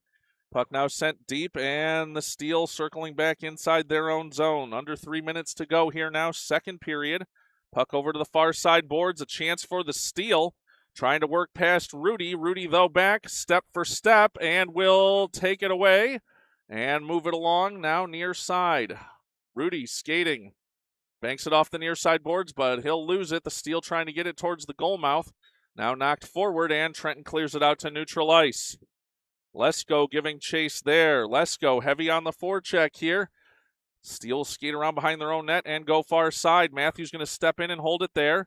Speaker 1: Puck now sent deep, and the Steel circling back inside their own zone. Under 3 minutes to go here now, second period. Puck over to the far side boards. A chance for the Steel. Trying to work past Rudy. Rudy, though, back step for step and will take it away and move it along now near side. Rudy skating. Banks it off the near side boards, but he'll lose it. The Steel trying to get it towards the goal mouth. Now knocked forward, and Trenton clears it out to neutral ice. Lesko giving chase there. Lesko heavy on the forecheck here. Steel skate around behind their own net and go far side. Matthews going to step in and hold it there.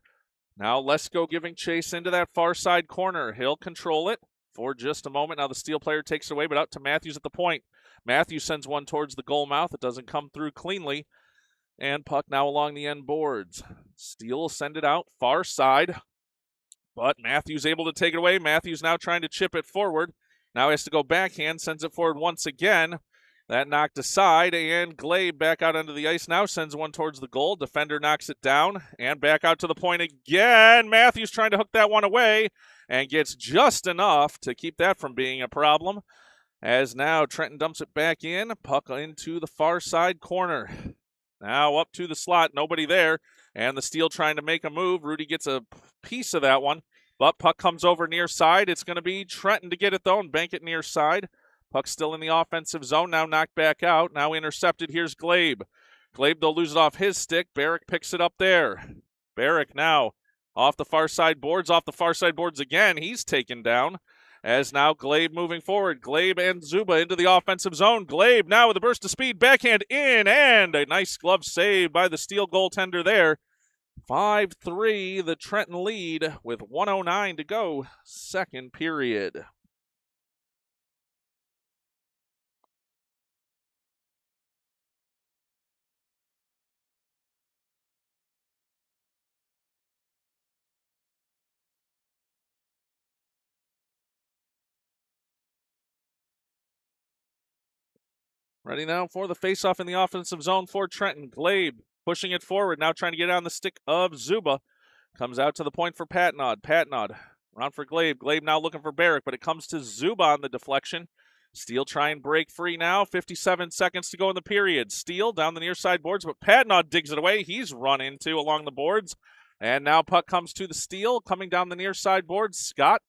Speaker 1: Now Lesko giving chase into that far side corner. He'll control it for just a moment. Now the Steel player takes it away, but out to Matthews at the point. Matthews sends one towards the goal mouth. It doesn't come through cleanly. And puck now along the end boards. Steel will send it out far side. But Matthews able to take it away. Matthews now trying to chip it forward. Now he has to go backhand. Sends it forward once again. That knocked aside, and Glabe back out onto the ice now, sends one towards the goal. Defender knocks it down, and back out to the point again. Matthews trying to hook that one away, and gets just enough to keep that from being a problem. As now Trenton dumps it back in, puck into the far side corner. Now up to the slot, nobody there, and the Steel trying to make a move. Rudy gets a piece of that one, but puck comes over near side. It's going to be Trenton to get it, though, and bank it near side. Puck still in the offensive zone, now knocked back out, now intercepted. Here's Glabe. Glabe, they'll lose it off his stick. Barrick picks it up there. Barrick now off the far side boards, again. He's taken down as now Glabe moving forward. Glabe and Zuba into the offensive zone. Glabe now with a burst of speed, backhand in, and a nice glove save by the Steel goaltender there. 5-3, the Trenton lead with 1:09 to go, second period. Ready now for the faceoff in the offensive zone for Trenton. Glabe pushing it forward, now trying to get on the stick of Zuba. Comes out to the point for Patnaud. Patnaud around for Glabe. Glabe now looking for Barrick, but it comes to Zuba on the deflection. Steel try and break free now. 57 seconds to go in the period. Steel down the near side boards, but Patnaud digs it away. He's run into along the boards. And now puck comes to the Steel, coming down the near side boards. Scott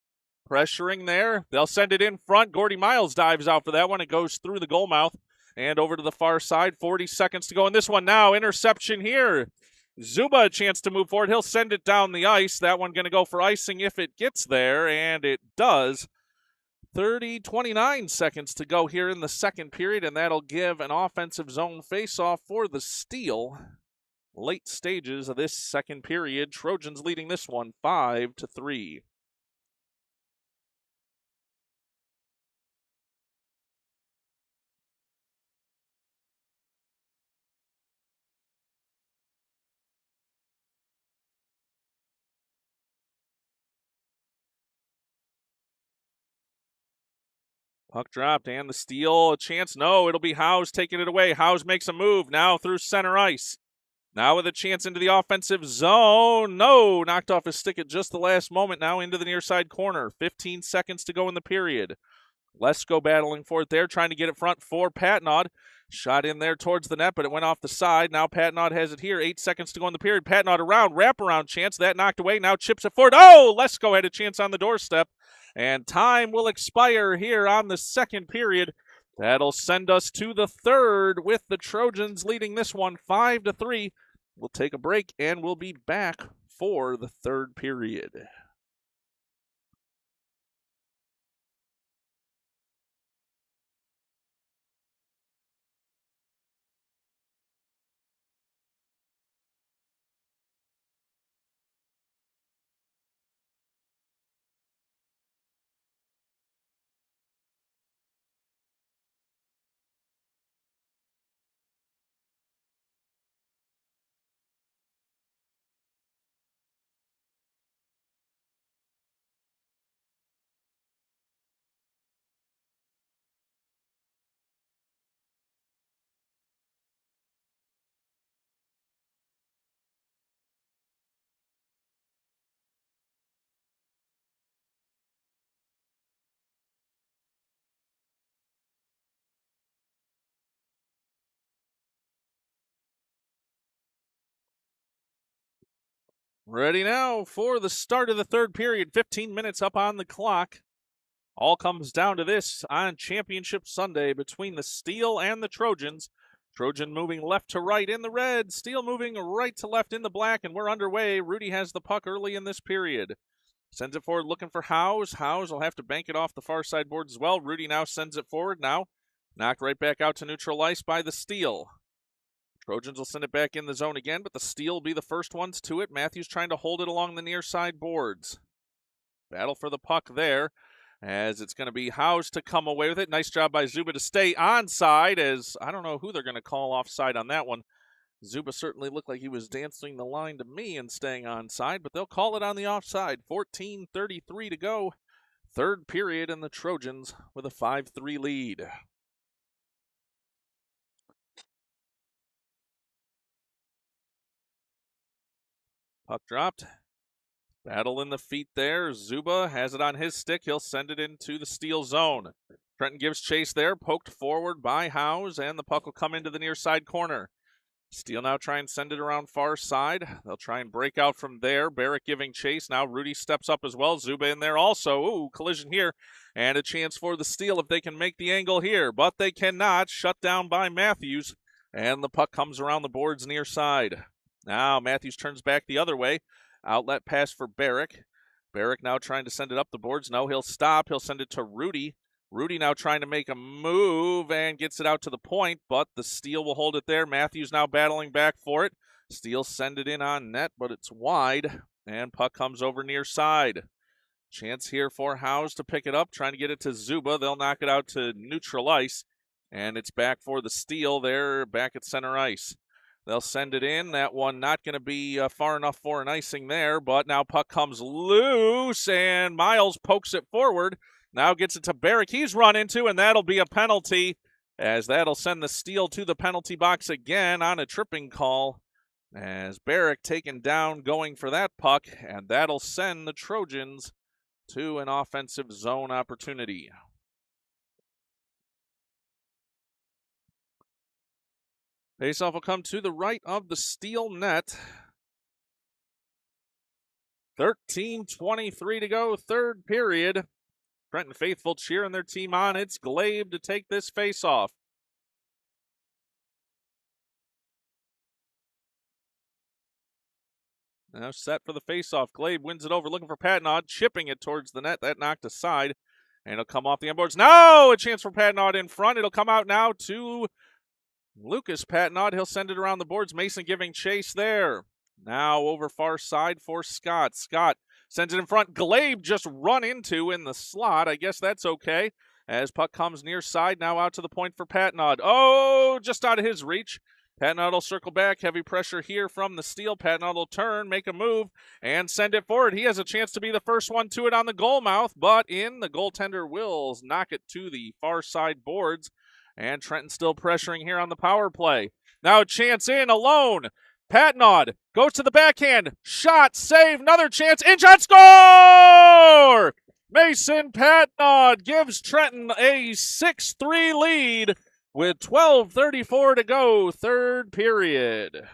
Speaker 1: pressuring there. They'll send it in front. Gordy Miles dives out for that one. It goes through the goal mouth and over to the far side. 40 seconds to go in this one now. Interception here. Zuba a chance to move forward. He'll send it down the ice. That one going to go for icing if it gets there, and it does. 29 seconds to go here in the second period, and that'll give an offensive zone faceoff for the Steel. Late stages of this second period. Trojans leading this one 5-3. Puck dropped, and the Steel, a chance. No, it'll be Howes taking it away. Howes makes a move now through center ice. Now with a chance into the offensive zone. No, knocked off his stick at just the last moment. Now into the near side corner. 15 seconds to go in the period. Lesko battling for it there, trying to get it front for Patnaud. Shot in there towards the net, but it went off the side. Now Patnaud has it here. 8 seconds to go in the period. Patnaud around, wraparound chance. That knocked away. Now chips it forward. Oh, Lesko had a chance on the doorstep. And time will expire here on the second period. That'll send us to the third with the Trojans leading this one 5-3. We'll take a break and we'll be back for the third period. Ready now for the start of the third period. 15 minutes up on the clock. All comes down to this on Championship Sunday between the Steel and the Trojans. Trojan moving left to right in the red. Steel moving right to left in the black, and we're underway. Rudy has the puck early in this period. Sends it forward looking for Howes. Howes will have to bank it off the far side boards as well. Rudy now sends it forward. Now knocked right back out to neutral ice by the Steel. Trojans will send it back in the zone again, but the Steel will be the first ones to it. Matthews trying to hold it along the near side boards. Battle for the puck there, as it's going to be Howes to come away with it. Nice job by Zuba to stay onside, as I don't know who they're going to call offside on that one. Zuba certainly looked like he was dancing the line to me and staying onside, but they'll call it on the offside. 14:33 to go. Third period, and the Trojans with a 5-3 lead. Puck dropped. Battle in the feet there. Zuba has it on his stick. He'll send it into the Steel zone. Trenton gives chase there, poked forward by Howes, and the puck will come into the near side corner. Steel now try and send it around far side. They'll try and break out from there. Barrett giving chase. Now Rudy steps up as well. Zuba in there also. Ooh, collision here. And a chance for the Steel if they can make the angle here. But they cannot. Shut down by Matthews. And the puck comes around the boards near side. Now Matthews turns back the other way. Outlet pass for Barrick. Barrick now trying to send it up the boards. No, he'll stop. He'll send it to Rudy. Rudy now trying to make a move and gets it out to the point, but the Steel will hold it there. Matthews now battling back for it. Steel send it in on net, but it's wide, and puck comes over near side. Chance here for Howes to pick it up, trying to get it to Zuba. They'll knock it out to neutral ice, and it's back for the Steel there, back at center ice. They'll send it in. That one not going to be far enough for an icing there, but now puck comes loose, and Miles pokes it forward. Now gets it to Barrick. He's run into, and that'll be a penalty, as that'll send the Steel to the penalty box again on a tripping call, as Barrick taken down going for that puck, and that'll send the Trojans to an offensive zone opportunity. Faceoff will come to the right of the Steel net. 13:23 to go, third period. Trenton faithful cheering their team on. It's Glabe to take this faceoff. Now set for the faceoff. Glaive wins it over, looking for Patnod, chipping it towards the net. That knocked aside, and it'll come off the end boards. No! A chance for Patnod in front. It'll come out now to Lucas Patnod. He'll send it around the boards. Mason giving chase there. Now over far side for Scott. Scott sends it in front. Glaive just run into in the slot. I guess that's okay. As puck comes near side, now out to the point for Patnod. Oh, just out of his reach. Patnod will circle back. Heavy pressure here from the steal. Patnod will turn, make a move, and send it forward. He has a chance to be the first one to it on the goal mouth, but in the goaltender will knock it to the far side boards. And Trenton still pressuring here on the power play. Now a chance in, alone. Patnod goes to the backhand. Shot, save, another chance. In-shot, score! Mason Patnod gives Trenton a 6-3 lead with 12:34 to go, third period.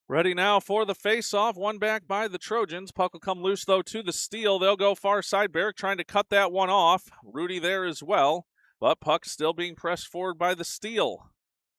Speaker 1: Ready now for the face-off. One back by the Trojans. Puck will come loose, though, to the steal. They'll go far side. Barrick trying to cut that one off. Rudy there as well. But puck still being pressed forward by the steal.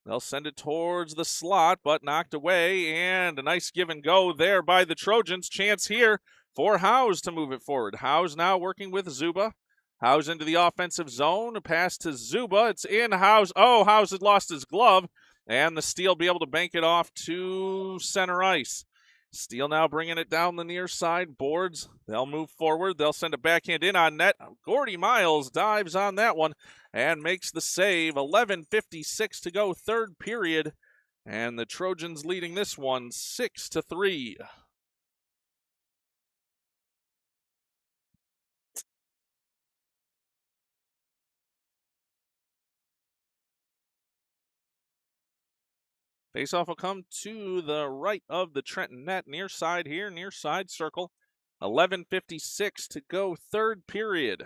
Speaker 1: They'll send it towards the slot, but knocked away. And a nice give and go there by the Trojans. Chance here for Howes to move it forward. Howes now working with Zuba. Howes into the offensive zone. Pass to Zuba. It's in. Howes. Oh, Howes had lost his glove. And the Steel be able to bank it off to center ice. Steel now bringing it down the near side boards. They'll move forward. They'll send a backhand in on net. Gordy Miles dives on that one and makes the save. 11:56 to go, third period. And the Trojans leading this one 6-3. Faceoff will come to the right of the Trenton net, near side here, near side circle. 11:56 to go, third period.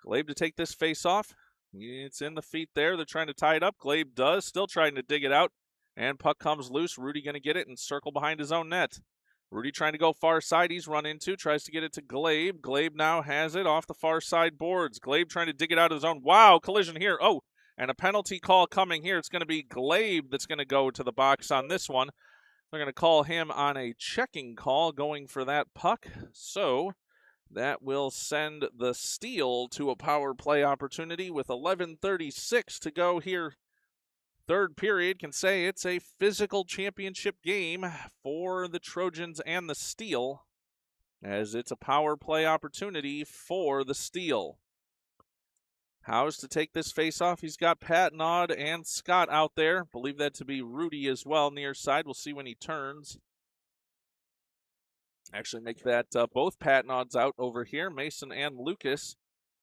Speaker 1: Glaive to take this faceoff. It's in the feet there. They're trying to tie it up. Glaive does, still trying to dig it out. And puck comes loose. Rudy going to get it and circle behind his own net. Rudy trying to go far side. He's run into, tries to get it to Glaive. Glaive now has it off the far side boards. Glaive trying to dig it out of his own. Wow, collision here. Oh, and a penalty call coming here. It's going to be Glaive that's going to go to the box on this one. They're going to call him on a checking call going for that puck. So that will send the Steel to a power play opportunity with 11:36 to go here. Third period. Can say it's a physical championship game for the Trojans and the Steel, as it's a power play opportunity for the Steel. Howes to take this face-off. He's got Patnod and Scott out there. Believe that to be Rudy as well, near side. We'll see when he turns. Actually make that both Patnods out over here. Mason and Lucas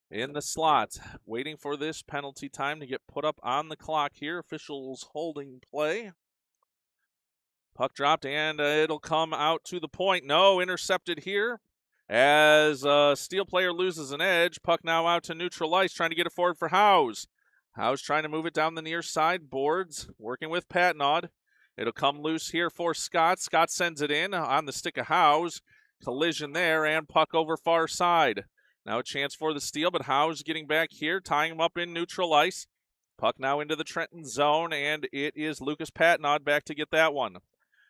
Speaker 1: in the slot. Waiting for this penalty time to get put up on the clock here. Officials holding play. Puck dropped, and it'll come out to the point. No, intercepted here. As Steel player loses an edge, puck now out to neutral ice, trying to get it forward for Howes. Howes trying to move it down the near side boards, working with Patnod. It'll come loose here for Scott. Scott sends it in on the stick of Howes. Collision there, and puck over far side. Now a chance for the Steel, but Howes getting back here, tying him up in neutral ice. Puck now into the Trenton zone, and it is Lucas Patnod back to get that one.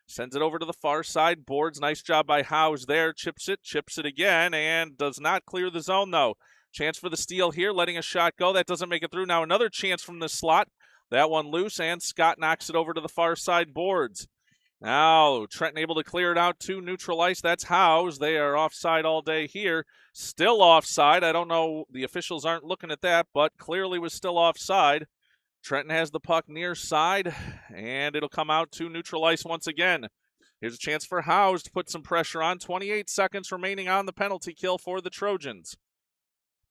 Speaker 1: Sends it over to the far side boards. Nice job by Howes there. Chips it again, and does not clear the zone, though. Chance for the Steel here, letting a shot go. That doesn't make it through. Now another chance from the slot. That one loose, and Scott knocks it over to the far side boards. Now Trenton able to clear it out to neutral ice. That's Howes. They are offside all day here. Still offside. I don't know. The officials aren't looking at that, but clearly was still offside. Trenton has the puck near side, and it'll come out to neutral ice once again. Here's a chance for Howes to put some pressure on. 28 seconds remaining on the penalty kill for the Trojans.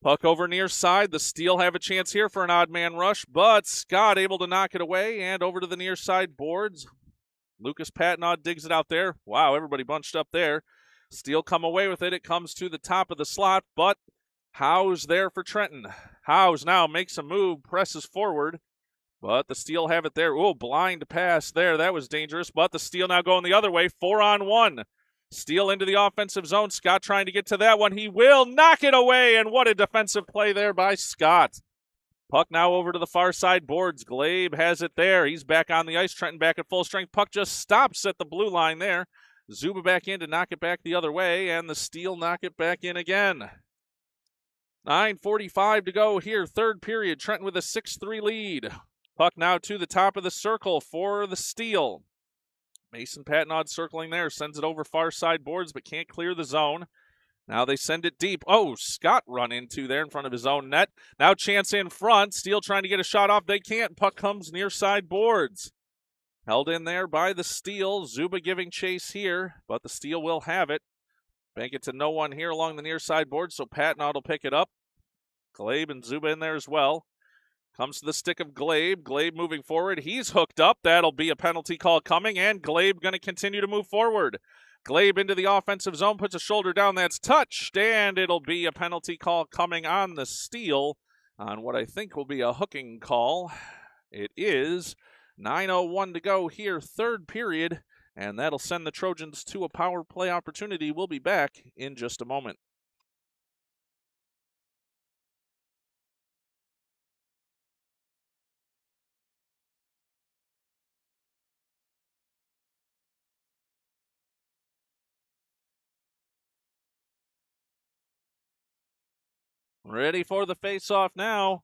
Speaker 1: Puck over near side. The Steel have a chance here for an odd man rush, but Scott able to knock it away, and over to the near side boards. Lucas Patnod digs it out there. Wow, everybody bunched up there. Steel come away with it. It comes to the top of the slot, but Howes there for Trenton. Howes now makes a move, presses forward. But the Steel have it there. Oh, blind pass there. That was dangerous. But the Steel now going the other way. 4-on-1. Steel into the offensive zone. Scott trying to get to that one. He will knock it away. And what a defensive play there by Scott. Puck now over to the far side boards. Glabe has it there. He's back on the ice. Trenton back at full strength. Puck just stops at the blue line there. Zuba back in to knock it back the other way. And the Steel knock it back in again. 9:45 to go here. Third period. Trenton with a 6-3 lead. Puck now to the top of the circle for the Steel. Mason Patnaud circling there. Sends it over far side boards but can't clear the zone. Now they send it deep. Oh, Scott run into there in front of his own net. Now chance in front. Steel trying to get a shot off. They can't. Puck comes near side boards. Held in there by the Steel. Zuba giving chase here, but the Steel will have it. Bank it to no one here along the near side board, so Patnaud will pick it up. Glabe and Zuba in there as well. Comes to the stick of Glabe. Glabe moving forward. He's hooked up. That'll be a penalty call coming, and Glabe going to continue to move forward. Glabe into the offensive zone, puts a shoulder down. That's touched, and it'll be a penalty call coming on the Steel on what I think will be a hooking call. It is 9:01 to go here, third period, and that'll send the Trojans to a power play opportunity. We'll be back in just a moment. Ready for the face-off now.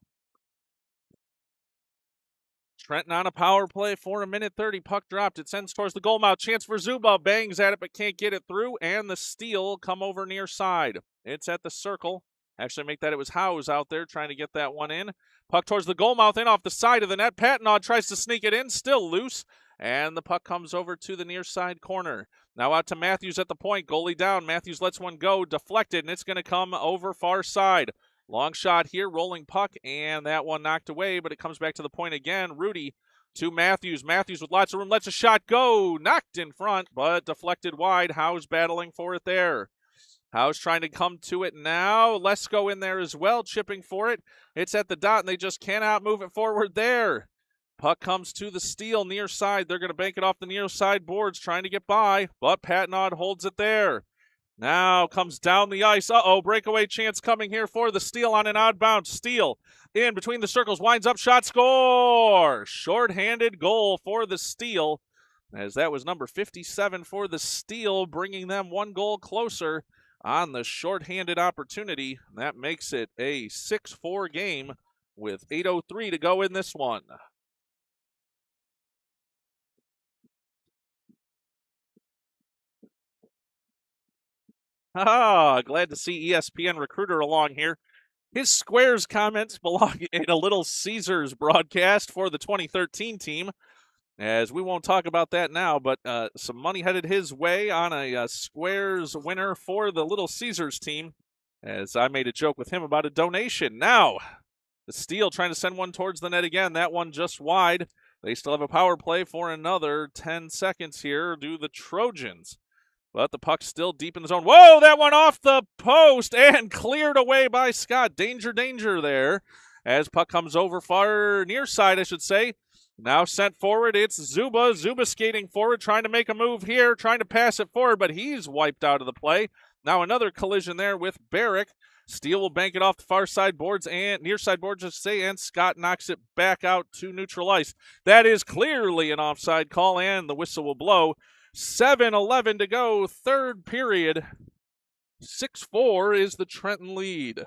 Speaker 1: Trenton on a power play for 1:30. Puck dropped. It sends towards the goal mouth. Chance for Zuba. Bangs at it but can't get it through. And the Steel come over near side. It's at the circle. Actually make that it was Howes out there trying to get that one in. Puck towards the goal mouth in off the side of the net. Patnaud tries to sneak it in. Still loose. And the puck comes over to the near side corner. Now out to Matthews at the point. Goalie down. Matthews lets one go. Deflected. And it's going to come over far side. Long shot here, rolling puck, and that one knocked away, but it comes back to the point again. Rudy to Matthews. Matthews with lots of room, lets a shot go. Knocked in front, but deflected wide. Howes battling for it there. Howes trying to come to it now. Lesko in there as well, chipping for it. It's at the dot, and they just cannot move it forward there. Puck comes to the Steel near side. They're going to bank it off the near side boards, trying to get by, but Patnaud holds it there. Now comes down the ice. Breakaway chance coming here for the Steel on an outbound. Steel in between the circles, winds up, shot, score! Short-handed goal for the Steel, as that was number 57 for the Steel, bringing them one goal closer on the short-handed opportunity. That makes it a 6-4 game with 8:03 to go in this one. Glad to see ESPN Recruiter along here. His Squares comments belong in a Little Caesars broadcast for the 2013 team, as we won't talk about that now, but some money headed his way on a Squares winner for the Little Caesars team, as I made a joke with him about a donation. Now, the Steel trying to send one towards the net again. That one just wide. They still have a power play for another 10 seconds here. Do the Trojans. But the puck's still deep in the zone. Whoa, that one off the post and cleared away by Scott. Danger, danger there. As puck comes over far near side, I should say. Now sent forward, it's Zuba. Zuba skating forward, trying to make a move here, trying to pass it forward, but he's wiped out of the play. Now another collision there with Barrick. Steel will bank it off the far side boards and near side boards, just say, and Scott knocks it back out to neutral ice. That is clearly an offside call, and the whistle will blow. 7:11 to go, third period. 6-4 is the Trenton lead.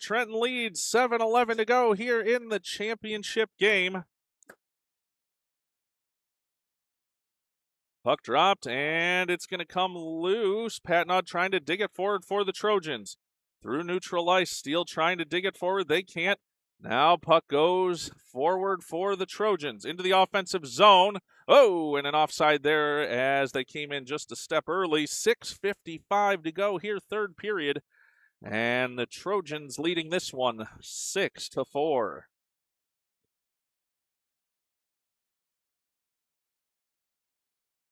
Speaker 1: Trenton leads, 7:11 to go here in the championship game. Puck dropped, and it's going to come loose. Patnaud trying to dig it forward for the Trojans. Through neutral ice, Steel trying to dig it forward. They can't. Now puck goes forward for the Trojans into the offensive zone. Oh, and an offside there as they came in just a step early. 6:55 to go here, third period. And the Trojans leading this one 6-4.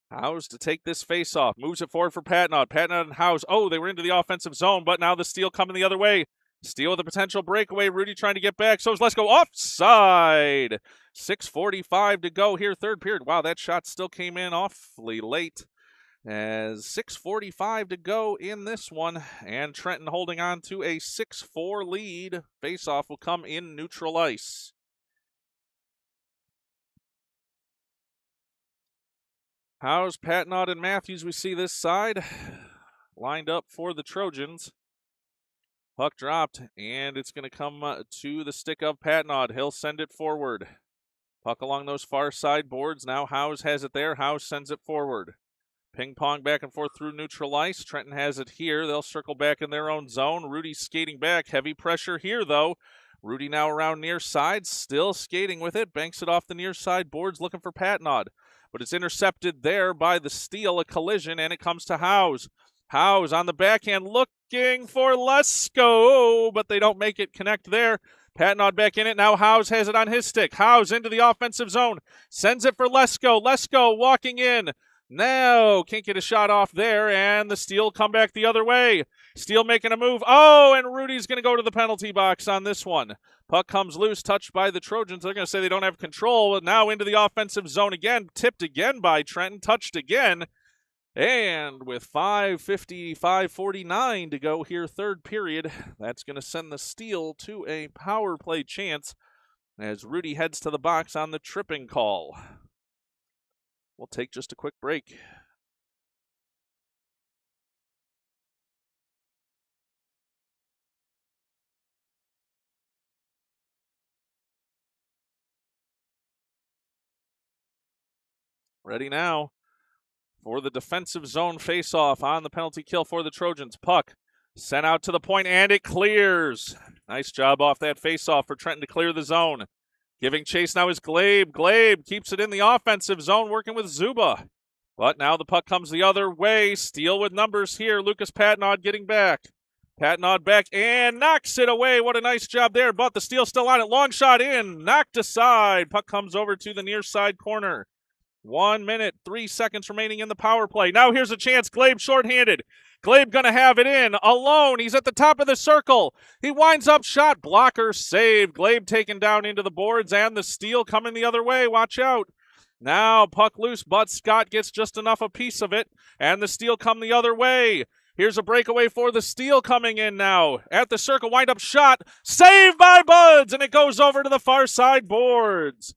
Speaker 1: Howes to take this face-off. Moves it forward for Patnod. Patnod and Howes. Oh, they were into the offensive zone, but now the steal coming the other way. Steal with a potential breakaway. Rudy trying to get back. So let's go offside. 6:45 to go here, third period. Wow, that shot still came in awfully late. As 6:45 to go in this one, and Trenton holding on to a 6-4 lead. Face-off will come in neutral ice. Howes, Patnod, and Matthews, we see this side lined up for the Trojans. Puck dropped, and it's going to come to the stick of Patnod. He'll send it forward. Puck along those far side boards. Now Howes has it there. Howes sends it forward. Ping pong back and forth through neutral ice. Trenton has it here. They'll circle back in their own zone. Rudy skating back. Heavy pressure here, though. Rudy now around near side, still skating with it. Banks it off the near side boards, looking for Patnod. But it's intercepted there by the steal, a collision, and it comes to Howes. Howes on the backhand looking for Lesko, but they don't make it connect there. Patnod back in it. Now Howes has it on his stick. Howes into the offensive zone. Sends it for Lesko. Lesko walking in. No, can't get a shot off there, and the steal come back the other way. Steele making a move. Oh, and Rudy's going to go to the penalty box on this one. Puck comes loose, touched by the Trojans. They're going to say they don't have control. But now into the offensive zone again, tipped again by Trenton, touched again. And with 5:49 to go here, third period, that's going to send the Steele to a power play chance as Rudy heads to the box on the tripping call. We'll take just a quick break. Ready now for the defensive zone faceoff on the penalty kill for the Trojans. Puck sent out to the point, and it clears. Nice job off that faceoff for Trenton to clear the zone. Giving chase now is Glabe. Glabe keeps it in the offensive zone, working with Zuba. But now the puck comes the other way. Steele with numbers here. Lucas Patnod getting back. Patnod back and knocks it away. What a nice job there. But the steal still on it. Long shot in. Knocked aside. Puck comes over to the near side corner. 1 minute, 3 seconds remaining in the power play. Now here's a chance. Glabe shorthanded. Glabe going to have it in. Alone. He's at the top of the circle. He winds up. Shot. Blocker saved. Glabe taken down into the boards, and the steal coming the other way. Watch out. Now puck loose, but Scott gets just enough a piece of it, and the steal come the other way. Here's a breakaway for the steal coming in now. At the circle, wind up shot. Saved by Buds, and it goes over to the far side boards.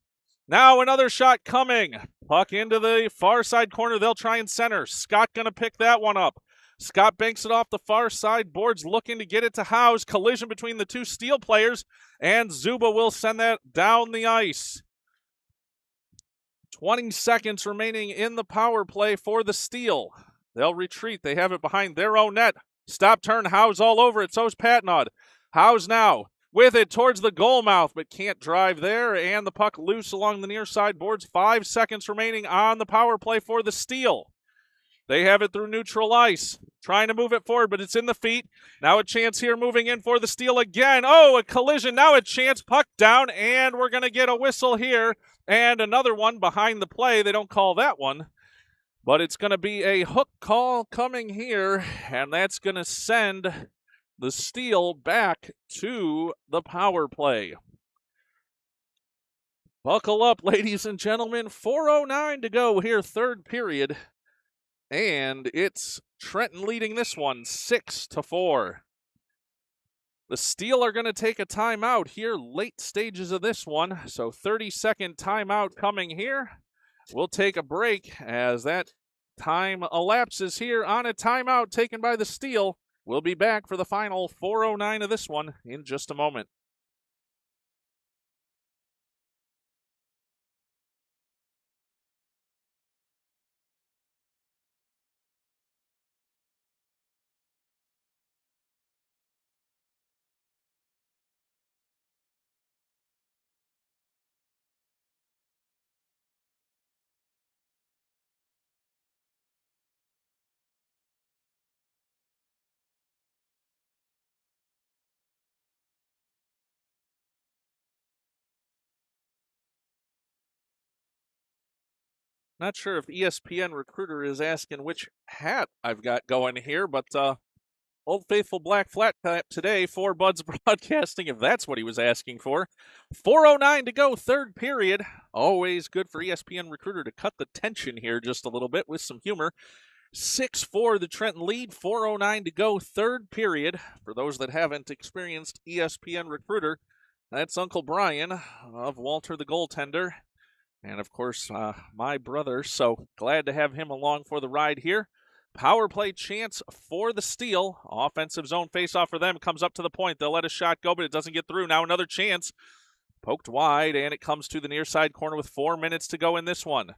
Speaker 1: Now another shot coming. Puck into the far side corner. They'll try and center. Scott going to pick that one up. Scott banks it off the far side boards, looking to get it to Howes. Collision between the two Steele players, and Zuba will send that down the ice. 20 seconds remaining in the power play for the Steele. They'll retreat. They have it behind their own net. Stop turn. Howes all over it. So's Patnod. Howes now with it towards the goal mouth, but can't drive there. And the puck loose along the near side boards. 5 seconds remaining on the power play for the Steele. They have it through neutral ice. Trying to move it forward, but it's in the feet. Now a chance here moving in for the Steele again. Oh, a collision. Now a chance. Puck down, and we're going to get a whistle here. And another one behind the play. They don't call that one. But it's going to be a hook call coming here, and that's going to send the Steele back to the power play. Buckle up, ladies and gentlemen. 4:09 to go here, third period. And it's Trenton leading this one 6-4. The Steele are going to take a timeout here, late stages of this one. So 30-second timeout coming here. We'll take a break as that time elapses here on a timeout taken by the Steele. We'll be back for the final 4:09 of this one in just a moment. Not sure if ESPN Recruiter is asking which hat I've got going here, but Old Faithful Black Flat Cap today for Buds Broadcasting, if that's what he was asking for. 4:09 to go, third period. Always good for ESPN Recruiter to cut the tension here just a little bit with some humor. 6-4 the Trenton lead, 4:09 to go, third period. For those that haven't experienced ESPN Recruiter, that's Uncle Brian of Walter the Goaltender. And, of course, my brother, so glad to have him along for the ride here. Power play chance for the Steel. Offensive zone faceoff for them. Comes up to the point. They'll let a shot go, but it doesn't get through. Now another chance. Poked wide, and it comes to the near side corner with 4 minutes to go in this one.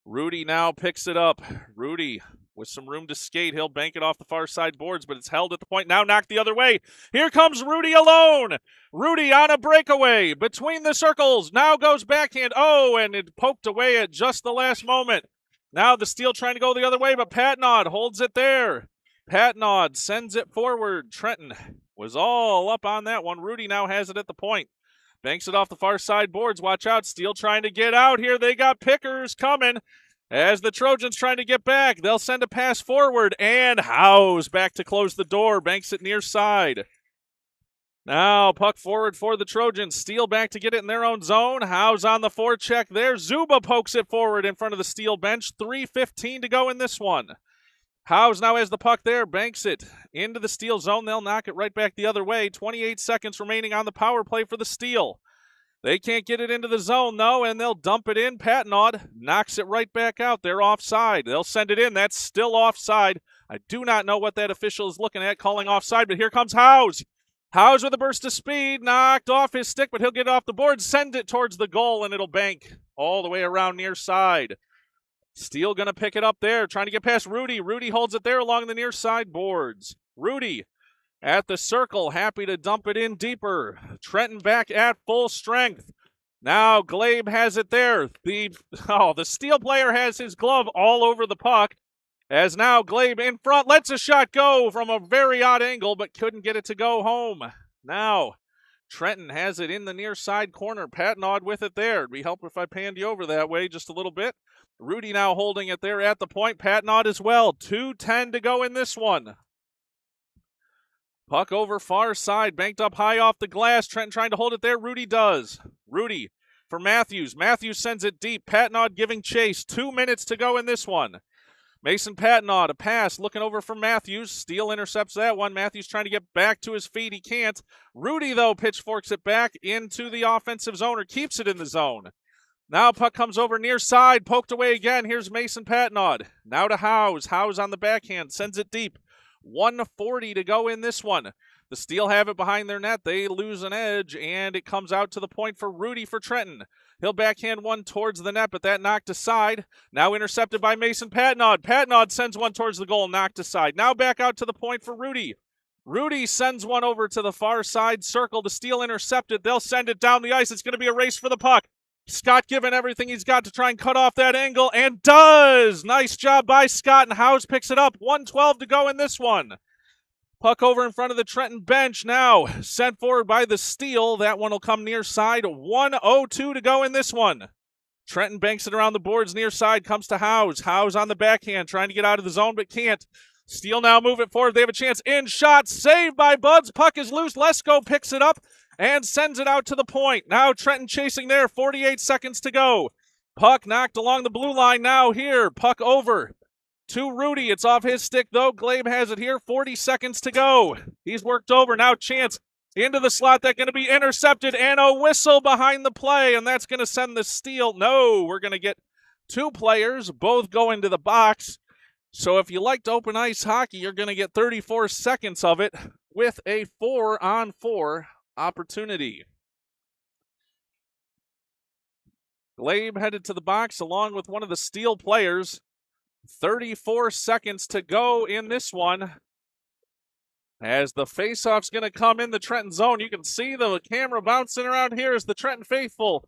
Speaker 1: Rudy now picks it up. Rudy with some room to skate. He'll bank it off the far side boards, but it's held at the point. Now knocked the other way. Here comes Rudy alone. Rudy on a breakaway between the circles. Now goes backhand. Oh, and it poked away at just the last moment. Now the Steel trying to go the other way, but Patnod holds it there. Patnod sends it forward. Trenton was all up on that one. Rudy now has it at the point. Banks it off the far side boards. Watch out. Steel trying to get out here. They got pickers coming. As the Trojans trying to get back, they'll send a pass forward, and Howes back to close the door, banks it near side. Now puck forward for the Trojans. Steel back to get it in their own zone. Howes on the forecheck there. Zuba pokes it forward in front of the Steel bench. 3:15 to go in this one. Howes now has the puck there, banks it into the Steel zone. They'll knock it right back the other way. 28 seconds remaining on the power play for the Steel. They can't get it into the zone, though, and they'll dump it in. Patnod knocks it right back out. They're offside. They'll send it in. That's still offside. I do not know what that official is looking at calling offside, but here comes Howes. Howes with a burst of speed, knocked off his stick, but he'll get it off the board, send it towards the goal, and it'll bank all the way around near side. Steel going to pick it up there, trying to get past Rudy. Rudy holds it there along the near side boards. Rudy at the circle, happy to dump it in deeper. Trenton back at full strength. Now Glabe has it there. The Steel player has his glove all over the puck. As now Glabe in front, lets a shot go from a very odd angle, but couldn't get it to go home. Now Trenton has it in the near side corner. Patnod with it there. It'd be helpful if I panned you over that way just a little bit. Rudy now holding it there at the point. Patnod as well. 2:10 to go in this one. Puck over far side, banked up high off the glass. Trenton trying to hold it there. Rudy does. Rudy for Matthews. Matthews sends it deep. Patnod giving chase. 2 minutes to go in this one. Mason Patnod, a pass, looking over for Matthews. Steel intercepts that one. Matthews trying to get back to his feet. He can't. Rudy, though, pitchforks it back into the offensive zone, or keeps it in the zone. Now puck comes over near side, poked away again. Here's Mason Patnod. Now to Howes. Howes on the backhand, sends it deep. 1:40 to go in this one. The Steel have it behind their net. They lose an edge, and it comes out to the point for Rudy for Trenton. He'll backhand one towards the net, but that knocked aside. Now intercepted by Mason Patnod. Patnod sends one towards the goal, knocked aside. Now back out to the point for Rudy. Rudy sends one over to the far side circle. The Steel intercepted. They'll send it down the ice. It's going to be a race for the puck. Scott giving everything he's got to try and cut off that angle, and does! Nice job by Scott, and Howes picks it up. 1:12 to go in this one. Puck over in front of the Trenton bench now. Sent forward by the Steel. That one will come near side. 1:02 to go in this one. Trenton banks it around the boards near side. Comes to Howes. Howes on the backhand, trying to get out of the zone, but can't. Steel now move it forward. They have a chance. In shot. Saved by Buds. Puck is loose. Lesko picks it up and sends it out to the point. Now Trenton chasing there. 48 seconds to go. Puck knocked along the blue line now here. Puck over to Rudy. It's off his stick, though. Glabe has it here. 40 seconds to go. He's worked over. Now chance into the slot. That's going to be intercepted, and a whistle behind the play, and that's going to send the Steel. No, we're going to get two players, both going to the box. So if you liked open ice hockey, you're going to get 34 seconds of it with a 4-on-4 opportunity. Glabe headed to the box along with one of the Steel players. 34 seconds to go in this one. As the faceoff's going to come in the Trenton zone, you can see the camera bouncing around here as the Trenton faithful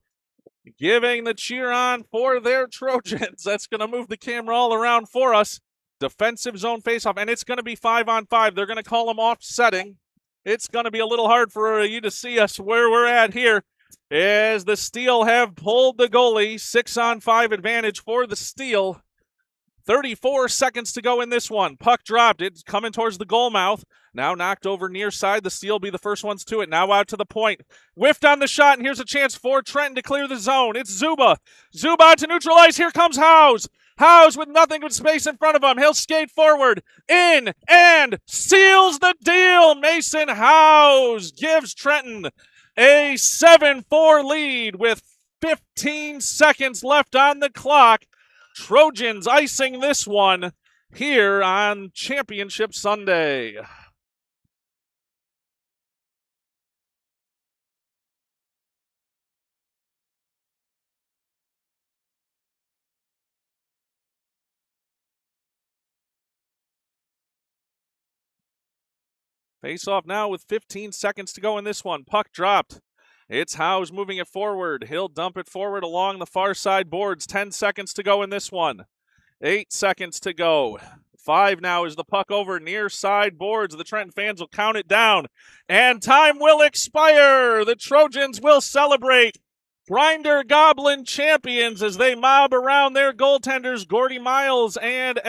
Speaker 1: giving the cheer on for their Trojans. That's going to move the camera all around for us. Defensive zone faceoff, and it's going to be 5-on-5. They're going to call them offsetting. It's going to be a little hard for you to see us where we're at here. as the Steel have pulled the goalie. 6-on-5 advantage for the Steel. 34 seconds to go in this one. Puck dropped. It's coming towards the goal mouth. Now knocked over near side. The Steel be the first ones to it. Now out to the point. Whiffed on the shot, and here's a chance for Trenton to clear the zone. It's Zuba. Zuba to neutralize. Here comes Howes. Howes with nothing but space in front of him. He'll skate forward, in, and seals the deal. Mason Howes gives Trenton a 7-4 lead with 15 seconds left on the clock. Trojans icing this one here on Championship Sunday. Face off now with 15 seconds to go in this one. Puck dropped. It's Howes moving it forward. He'll dump it forward along the far side boards. 10 seconds to go in this one. 8 seconds to go. 5 now is the puck over near side boards. The Trenton fans will count it down. And time will expire. The Trojans will celebrate. Grinder Goblin champions as they mob around their goaltenders, Gordy Miles and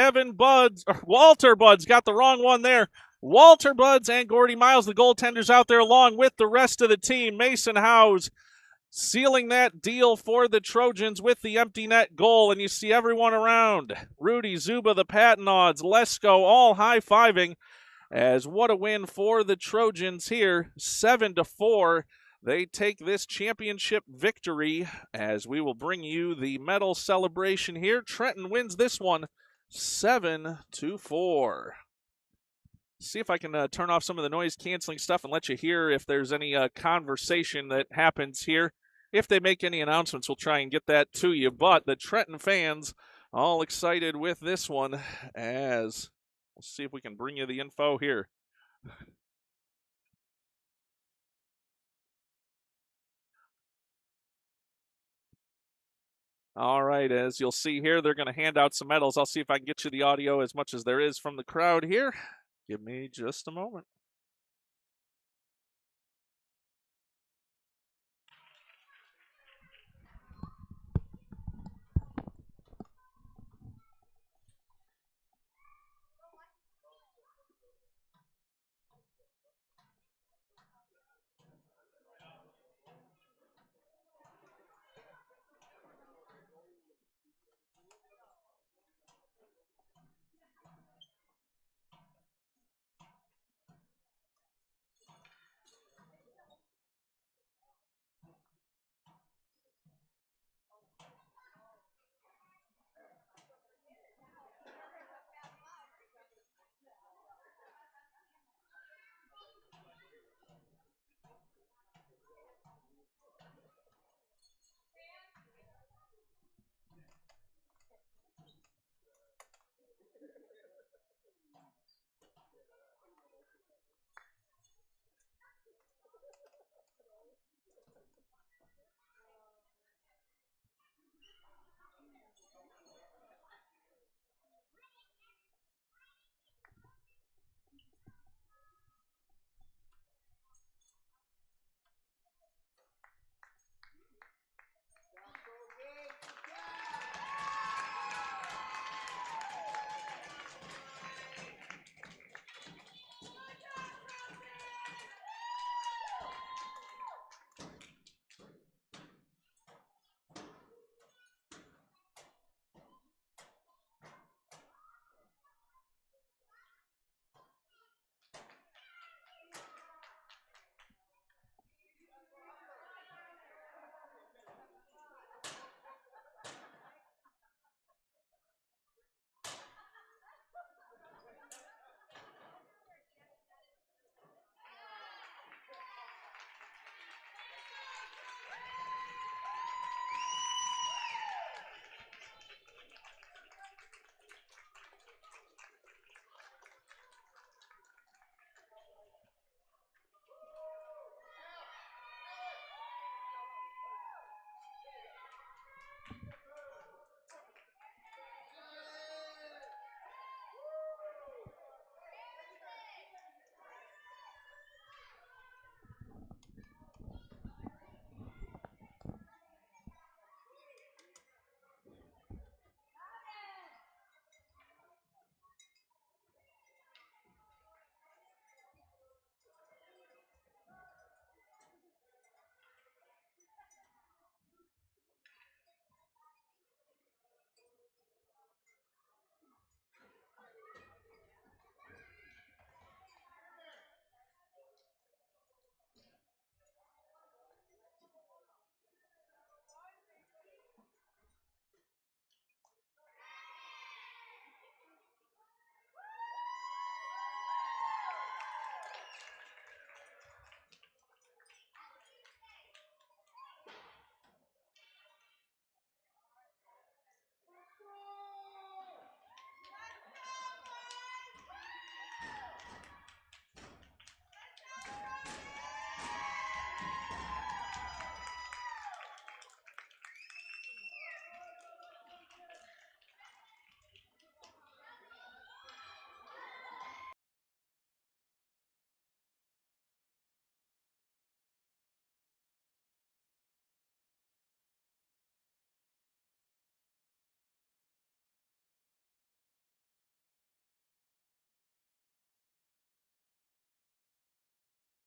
Speaker 1: Walter Buds, got the wrong one there. Walter Buds and Gordy Miles, the goaltenders out there along with the rest of the team. Mason Howes sealing that deal for the Trojans with the empty net goal, and you see everyone around. Rudy, Zuba, the Patinods, Lesko, all high-fiving as what a win for the Trojans here, 7-4. They take this championship victory as we will bring you the medal celebration here. Trenton wins this one 7-4. See if I can turn off some of the noise-canceling stuff and let you hear if there's any conversation that happens here. If they make any announcements, we'll try and get that to you. But the Trenton fans all excited with this one as we'll see if we can bring you the info here. All right, as you'll see here, they're going to hand out some medals. I'll see if I can get you the audio as much as there is from the crowd here. Give me just a moment.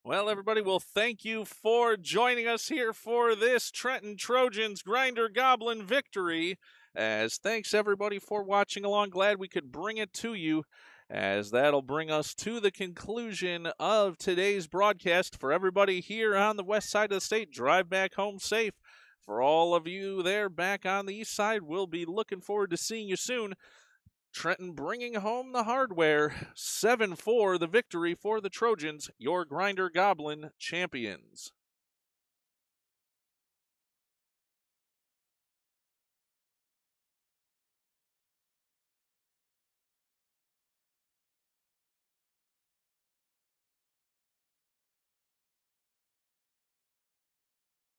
Speaker 1: Well, everybody, well, thank you for joining us here for this Trenton Trojans Grinder Goblin victory. As thanks everybody for watching along. Glad we could bring it to you, as that'll bring us to the conclusion of today's broadcast. For everybody here on the west side of the state, drive back home safe. For all of you there back on the east side, we'll be looking forward to seeing you soon. Trenton bringing home the hardware. 7-4 the victory for the Trojans, your Grinder Goblin champions.